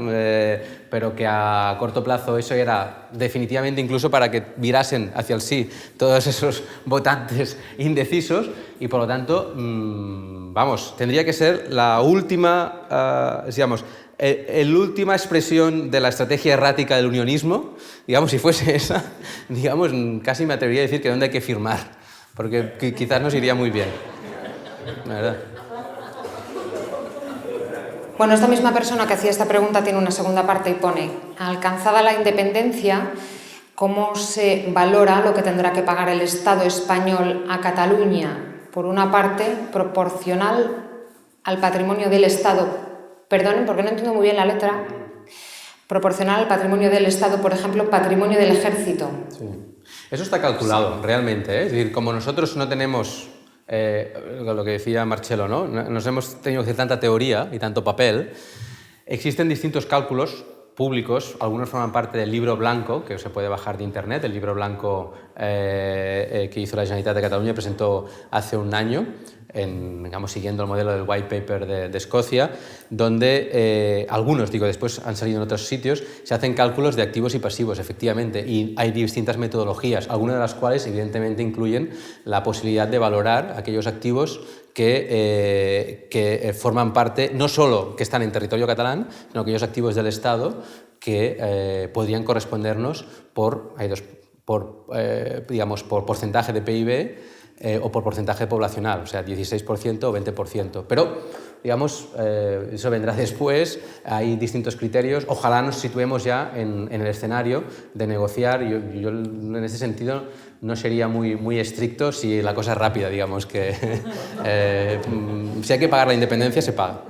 pero que a corto plazo eso era definitivamente incluso para que virasen hacia el sí todos esos votantes indecisos y por lo tanto, vamos, tendría que ser la última, digamos, la última expresión de la estrategia errática del unionismo, digamos, si fuese esa, digamos, casi me atrevería a decir que dónde hay que firmar, porque quizás nos iría muy bien, la verdad. Bueno, esta misma persona que hacía esta pregunta tiene una segunda parte y pone: alcanzada la independencia, ¿cómo se valora lo que tendrá que pagar el Estado español a Cataluña? Por una parte, proporcional al patrimonio del Estado. Perdonen, porque no entiendo muy bien la letra. Proporcional al patrimonio del Estado, por ejemplo, patrimonio del Ejército. Sí. Eso está calculado, sí, realmente, ¿eh? Es decir, como nosotros no tenemos, lo que decía Marcelo, ¿no? Nos hemos tenido que hacer tanta teoría y tanto papel, existen distintos cálculos públicos, algunos forman parte del libro blanco, que se puede bajar de internet, el libro blanco que hizo la Generalitat de Cataluña, presentó hace un año, digamos, siguiendo el modelo del white paper de Escocia, donde algunos, después han salido en otros sitios, se hacen cálculos de activos y pasivos, efectivamente, y hay distintas metodologías, algunas de las cuales evidentemente incluyen la posibilidad de valorar aquellos activos que forman parte, no solo que están en territorio catalán, sino aquellos activos del Estado que podrían correspondernos por porcentaje de PIB o por porcentaje poblacional, o sea, 16% o 20%. Pero, digamos, eso vendrá después, hay distintos criterios. Ojalá nos situemos ya en el escenario de negociar. Yo en ese sentido no sería muy estricto si la cosa es rápida, digamos, que si hay que pagar la independencia, se paga.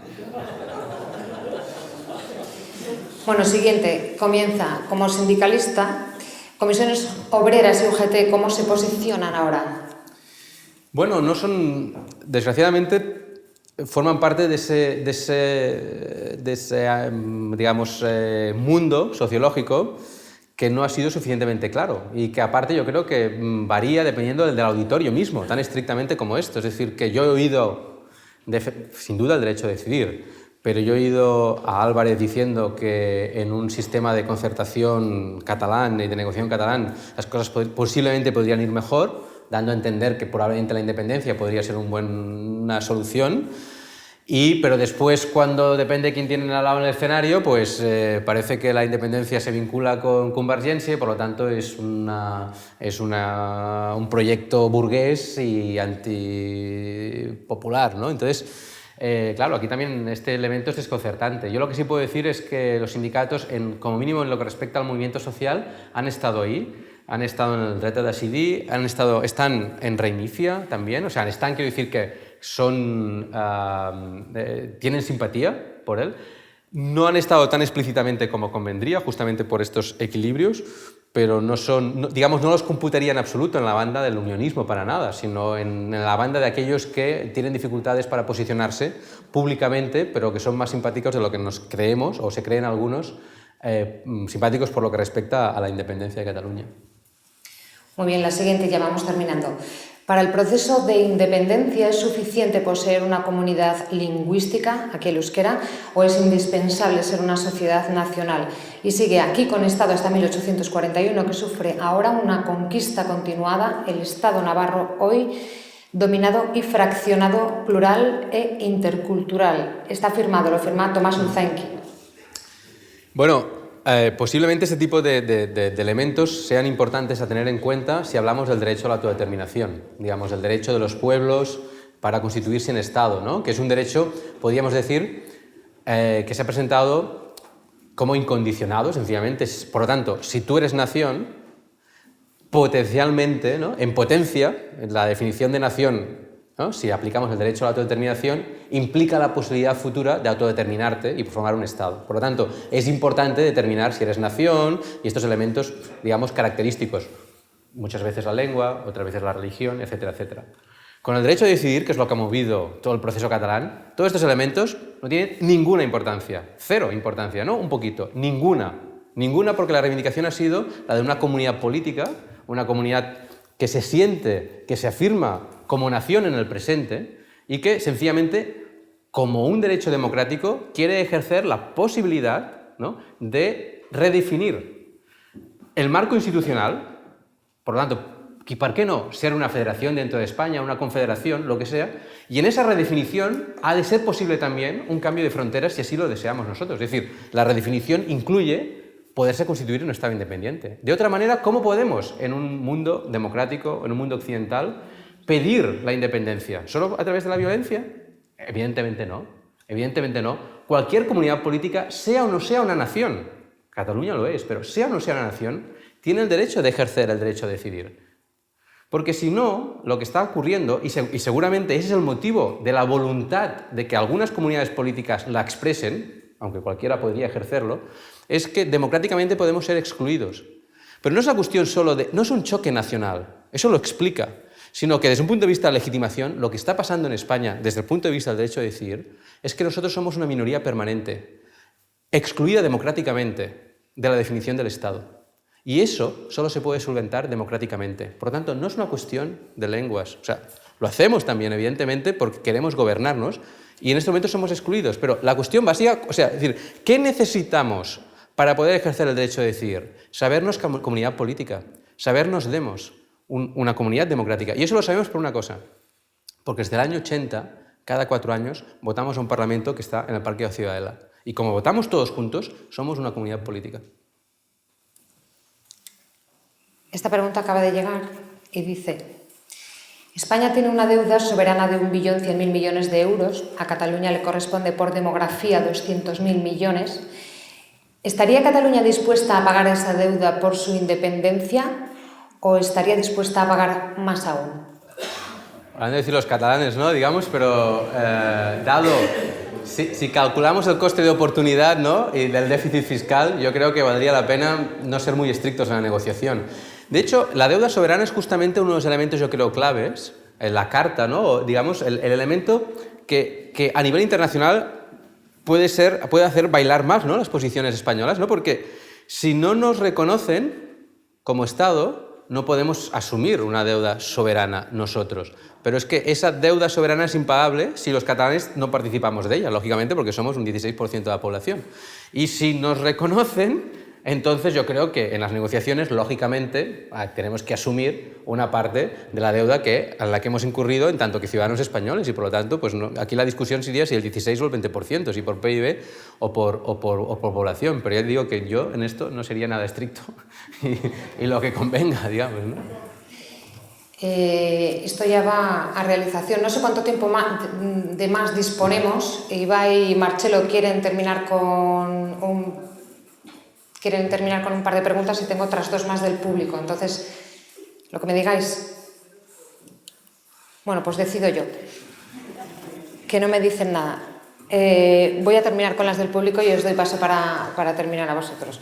Bueno, siguiente, comienza como sindicalista. Comisiones Obreras y UGT, ¿cómo se posicionan ahora? Bueno, no son, desgraciadamente, forman parte de ese digamos, mundo sociológico que no ha sido suficientemente claro y que aparte yo creo que varía dependiendo del auditorio mismo, tan estrictamente como esto. Es decir, que yo he oído, sin duda, el derecho a decidir, pero yo he oído a Álvarez diciendo que en un sistema de concertación catalán y de negociación catalán las cosas posiblemente podrían ir mejor, dando a entender que probablemente la independencia podría ser una solución, pero después, cuando depende de quién tiene al lado en el escenario, pues parece que la independencia se vincula con Convergència, por lo tanto es un proyecto burgués y antipopular, ¿no? Entonces, claro, aquí también este elemento es desconcertante. Yo lo que sí puedo decir es que los sindicatos, como mínimo en lo que respecta al movimiento social, han estado ahí. Han estado en el dret a decidir, están en reinicia también, o sea, quiero decir que tienen simpatía por él. No han estado tan explícitamente como convendría, justamente por estos equilibrios, pero no los computaría en absoluto en la banda del unionismo para nada, sino en la banda de aquellos que tienen dificultades para posicionarse públicamente, pero que son más simpáticos de lo que nos creemos, o se creen algunos, simpáticos por lo que respecta a la independencia de Cataluña. Muy bien, la siguiente, ya vamos terminando. Para el proceso de independencia, ¿es suficiente poseer una comunidad lingüística, aquí el euskera, o es indispensable ser una sociedad nacional? Y sigue: aquí con Estado hasta 1841, que sufre ahora una conquista continuada, el Estado navarro hoy dominado y fraccionado, plural e intercultural. Está firmado, lo firma Tomás Unzainki. Bueno, posiblemente ese tipo de elementos sean importantes a tener en cuenta si hablamos del derecho a la autodeterminación, digamos, el derecho de los pueblos para constituirse en Estado, ¿no? Que es un derecho, podríamos decir, que se ha presentado como incondicionado, sencillamente. Por lo tanto, si tú eres nación, potencialmente, ¿no? En potencia, la definición de nación ¿no? Si aplicamos el derecho a la autodeterminación, implica la posibilidad futura de autodeterminarte y formar un Estado. Por lo tanto, es importante determinar si eres nación y estos elementos, digamos, característicos. Muchas veces la lengua, otras veces la religión, etcétera, etcétera. Con el derecho a decidir, que es lo que ha movido todo el proceso catalán, todos estos elementos no tienen ninguna importancia, cero importancia, no un poquito, ninguna. Ninguna, porque la reivindicación ha sido la de una comunidad política, una comunidad que se siente, que se afirma como nación en el presente y que sencillamente, como un derecho democrático, quiere ejercer la posibilidad, ¿no?, de redefinir el marco institucional. Por lo tanto, ¿y por qué no ser una federación dentro de España, una confederación, lo que sea? Y en esa redefinición ha de ser posible también un cambio de fronteras si así lo deseamos nosotros. Es decir, la redefinición incluye poderse constituir en un Estado independiente. De otra manera, ¿cómo podemos, en un mundo democrático, en un mundo occidental, pedir la independencia? ¿Solo a través de la violencia? Evidentemente no. Evidentemente no. Cualquier comunidad política, sea o no sea una nación, Cataluña lo es, pero sea o no sea una nación, tiene el derecho de ejercer el derecho a decidir. Porque si no, lo que está ocurriendo, y seguramente ese es el motivo de la voluntad de que algunas comunidades políticas la expresen, aunque cualquiera podría ejercerlo, es que democráticamente podemos ser excluidos. Pero no es la cuestión solo de... no es un choque nacional, eso lo explica, sino que desde un punto de vista de legitimación, lo que está pasando en España, desde el punto de vista del derecho a decidir, es que nosotros somos una minoría permanente, excluida democráticamente de la definición del Estado. Y eso solo se puede solventar democráticamente. Por lo tanto, no es una cuestión de lenguas. O sea, lo hacemos también, evidentemente, porque queremos gobernarnos y en este momento somos excluidos. Pero la cuestión básica, o sea, es decir, ¿qué necesitamos para poder ejercer el derecho a decidir? Sabernos como comunidad política, sabernos demos una comunidad democrática. Y eso lo sabemos por una cosa, porque desde el año 80, cada 4 años, votamos a un parlamento que está en el Parque de Ciudadela. Y como votamos todos juntos, somos una comunidad política. Esta pregunta acaba de llegar y dice: España tiene una deuda soberana de 1.100.000 millones de euros, a Cataluña le corresponde por demografía 200.000 millones. ¿Estaría Cataluña dispuesta a pagar esa deuda por su independencia o estaría dispuesta a pagar más aún? Van a decir los catalanes, ¿no? Digamos, pero dado, si calculamos el coste de oportunidad, ¿no?, y del déficit fiscal, yo creo que valdría la pena no ser muy estrictos en la negociación. De hecho, la deuda soberana es justamente uno de los elementos, yo creo, claves, en la carta, ¿no?, digamos, el elemento que a nivel internacional puede hacer bailar más, ¿no?, las posiciones españolas, ¿no? Porque si no nos reconocen como Estado, no podemos asumir una deuda soberana nosotros. Pero es que esa deuda soberana es impagable si los catalanes no participamos de ella, lógicamente, porque somos un 16% de la población. Y si nos reconocen, entonces yo creo que en las negociaciones, lógicamente, tenemos que asumir una parte de la deuda a la que hemos incurrido en tanto que ciudadanos españoles y por lo tanto, pues no, aquí la discusión sería si el 16 o el 20%, si por PIB o por población. Pero ya digo que yo en esto no sería nada estricto y lo que convenga, digamos, ¿no? Esto ya va a realización. No sé cuánto tiempo de más disponemos. Ibai y Marcelo quieren terminar con un par de preguntas y tengo otras 2 más del público. Entonces, lo que me digáis. Bueno, pues decido yo. Que no me dicen nada. Voy a terminar con las del público y os doy paso para terminar a vosotros.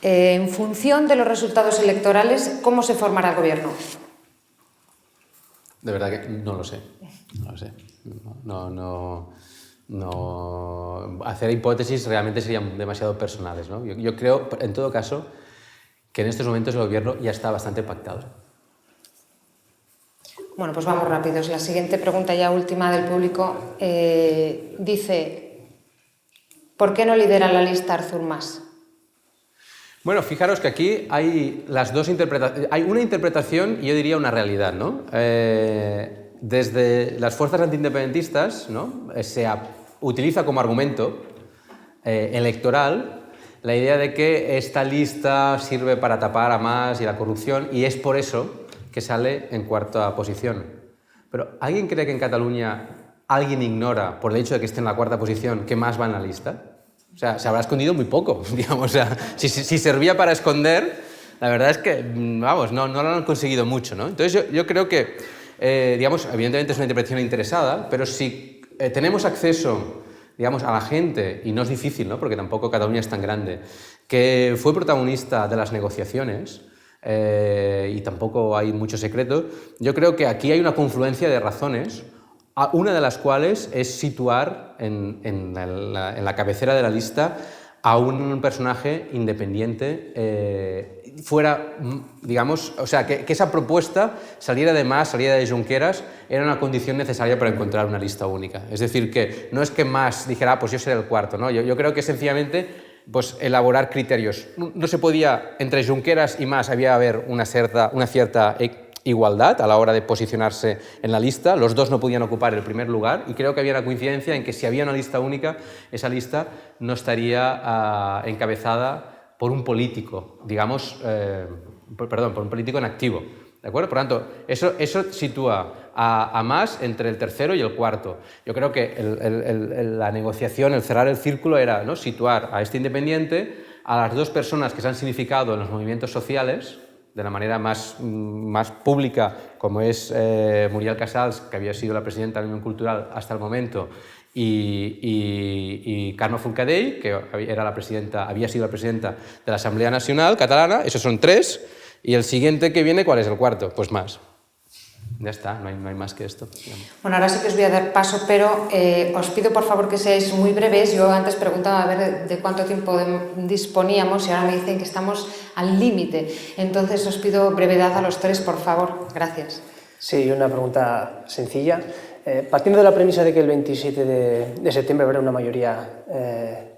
En función de los resultados electorales, ¿cómo se formará el gobierno? De verdad que no lo sé. No lo sé. No, hacer hipótesis realmente serían demasiado personales, ¿no? Yo creo, en todo caso, que en estos momentos el gobierno ya está bastante pactado. Bueno, pues vamos rápidos. La siguiente pregunta, ya última del público, dice: ¿por qué no lidera la lista Artur Mas? Bueno, fijaros que aquí hay las dos interpretaciones. Hay una interpretación y yo diría una realidad, ¿no? Desde las fuerzas antiindependentistas, ¿no?, se utiliza como argumento electoral la idea de que esta lista sirve para tapar a Mas y la corrupción y es por eso que sale en 4ª posición. Pero ¿alguien cree que en Cataluña alguien ignora, por el hecho de que esté en la 4ª posición, que Mas va en la lista? O sea, se habrá escondido muy poco, digamos. O sea, si servía para esconder, la verdad es que, vamos, no lo han conseguido mucho, ¿no? Entonces yo creo que digamos, evidentemente es una interpretación interesada, pero si tenemos acceso, digamos, a la gente, y no es difícil, ¿no? Porque tampoco Cataluña es tan grande, que fue protagonista de las negociaciones, y tampoco hay mucho secreto, yo creo que aquí hay una confluencia de razones, una de las cuales es situar en la cabecera de la lista a un personaje independiente, fuera, digamos, o sea, que esa propuesta saliera de Junqueras, era una condición necesaria para encontrar una lista única. Es decir, que no es que Mas dijera, pues yo seré el cuarto, ¿no? Yo creo que sencillamente pues elaborar criterios. No se podía, entre Junqueras y Mas había haber una cierta igualdad a la hora de posicionarse en la lista, los dos no podían ocupar el primer lugar y creo que había una coincidencia en que si había una lista única, esa lista no estaría encabezada por un político, digamos, por un político en activo. ¿De acuerdo? Por tanto, eso sitúa a Mas entre el tercero y el cuarto. Yo creo que la negociación, el cerrar el círculo era, ¿no?, situar a este independiente, a las dos personas que se han significado en los movimientos sociales, de la manera más pública, como es Muriel Casals, que había sido la presidenta de la Unión Cultural hasta el momento, y Carme Forcadell, que había sido la presidenta de la Asamblea Nacional Catalana. Esos son tres. Y el siguiente que viene, ¿cuál es el cuarto? Pues Mas. Ya está, no hay más que esto. Bueno, ahora sí que os voy a dar paso, pero os pido por favor que seáis muy breves. Yo antes preguntaba a ver de cuánto tiempo disponíamos y ahora me dicen que estamos al límite. Entonces os pido brevedad a los tres, por favor. Gracias. Sí, una pregunta sencilla. Partiendo de la premisa de que el 27 de septiembre habrá una mayoría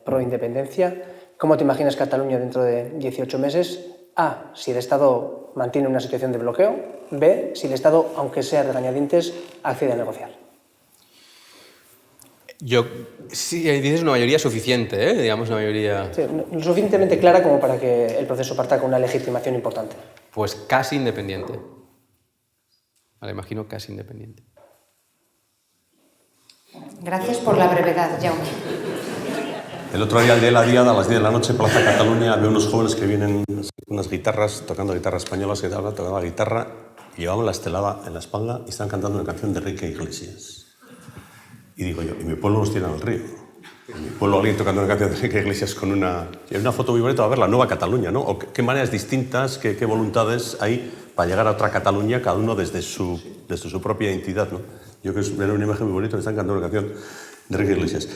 pro independencia, ¿cómo te imaginas Cataluña dentro de 18 meses? A, si el Estado mantiene una situación de bloqueo. B, si el Estado, aunque sea regañadientes, accede a negociar. Sí, dices una mayoría suficiente, digamos una mayoría... Sí, lo suficientemente clara como para que el proceso parta con una legitimación importante. Pues casi independiente. Vale, imagino casi independiente. Gracias por la brevedad, Jaume. El otro día, el de la Diada, a las 10 de la noche, Plaza Cataluña, había unos jóvenes que vienen unas guitarras, tocando guitarras españolas, que tocaban la guitarra, y llevaban la estelada en la espalda y estaban cantando una canción de Enrique Iglesias. Y digo yo, ¿y mi pueblo nos tiran al río? En mi pueblo alguien tocando una canción de Enrique Iglesias con una... Y hay una foto muy bonita, a ver, la nueva Cataluña, ¿no? O qué maneras distintas, qué voluntades hay para llegar a otra Cataluña, cada uno desde su propia identidad, ¿no? Yo creo que es una imagen muy bonita, que están cantando una canción de Enrique Iglesias.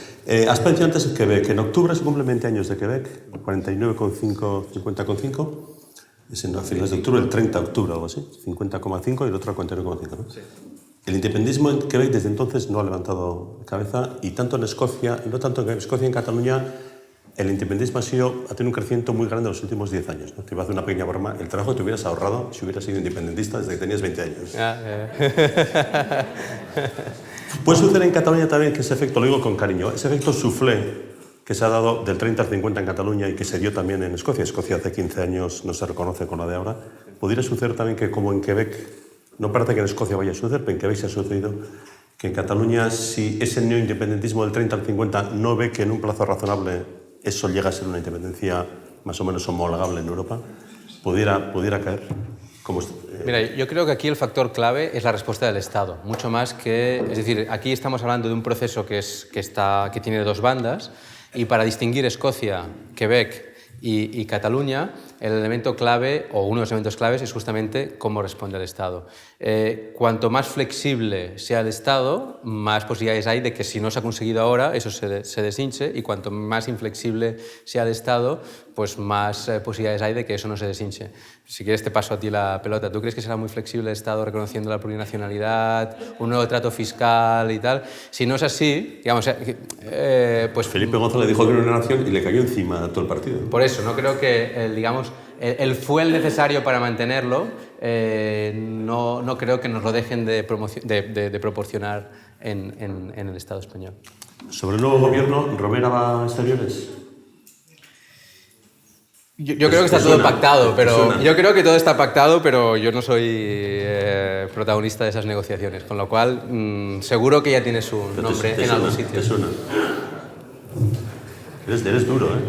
Has mencionado antes Quebec. En octubre se cumplen 20 años de Quebec, 49,5, 50,5. Es a finales de octubre, el 30 de octubre o algo así, 50,5 y el otro 49,5, ¿no? Sí. El independismo en Quebec desde entonces no ha levantado cabeza y tanto en Escocia, y no tanto en Escocia, en Cataluña, el independismo ha tenido un crecimiento muy grande en los últimos 10 años, ¿no? Te iba a hacer una pequeña broma, el trabajo que te hubieras ahorrado si hubieras sido independentista desde que tenías 20 años. Puede suceder en Cataluña también que ese efecto, lo digo con cariño, ese efecto soufflé que se ha dado del 30 al 50 en Cataluña y que se dio también en Escocia. Escocia hace 15 años no se reconoce con la de ahora. Podría suceder también que como en Quebec, no parece que en Escocia vaya a suceder, pero en Quebec se ha sucedido que en Cataluña, si ese neoindependentismo del 30 al 50 no ve que en un plazo razonable eso llega a ser una independencia más o menos homologable en Europa, pudiera caer. Mira, yo creo que aquí el factor clave es la respuesta del Estado, mucho más que... Es decir, aquí estamos hablando de un proceso que tiene dos bandas y para distinguir Escocia, Quebec y Cataluña, el elemento clave, o uno de los elementos claves, es justamente cómo responde el Estado. Cuanto más flexible sea el Estado, más posibilidades hay de que si no se ha conseguido ahora, eso se deshinche, y cuanto más inflexible sea el Estado, pues más posibilidades hay de que eso no se deshinche. Si quieres te paso a ti la pelota. ¿Tú crees que será muy flexible el Estado reconociendo la plurinacionalidad, un nuevo trato fiscal y tal? Si no es así, digamos... pues Felipe González dijo que era una nación y le cayó encima a todo el partido. Por eso, no creo que, digamos, el fuel necesario para mantenerlo, no creo que nos lo dejen de proporcionar en el Estado español. ¿Sobre el nuevo gobierno, Romera va a exteriores? Yo creo que está todo pactado, pero yo creo que todo está pactado, pero yo no soy protagonista de esas negociaciones, con lo cual seguro que ya tiene su nombre en algún sitio. Te suena. Eres duro, ¿eh?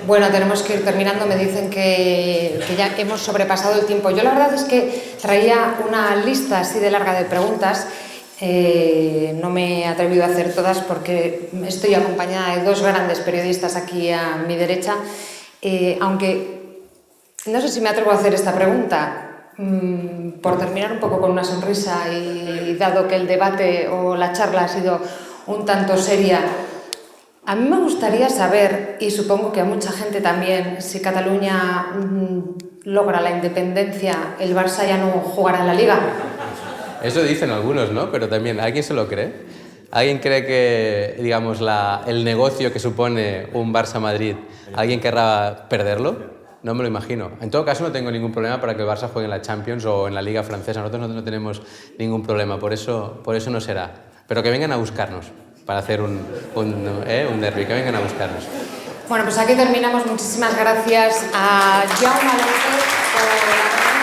Bueno, tenemos que ir terminando. Me dicen que ya hemos sobrepasado el tiempo. Yo la verdad es que traía una lista así de larga de preguntas. No me he atrevido a hacer todas porque estoy acompañada de dos grandes periodistas aquí a mi derecha. Aunque no sé si me atrevo a hacer esta pregunta. Por terminar un poco con una sonrisa y dado que el debate o la charla ha sido un tanto seria, a mí me gustaría saber, y supongo que a mucha gente también, si Cataluña logra la independencia, ¿el Barça ya no jugará en la Liga? Eso dicen algunos, ¿no? Pero también, ¿alguien se lo cree? ¿Alguien cree que, digamos, el negocio que supone un Barça-Madrid, alguien querrá perderlo? No me lo imagino. En todo caso, no tengo ningún problema para que el Barça juegue en la Champions o en la Liga Francesa. Nosotros no tenemos ningún problema, por eso no será. Pero que vengan a buscarnos para hacer un derbi, que vengan a buscarnos. Bueno, pues aquí terminamos. Muchísimas gracias a Jaume López por la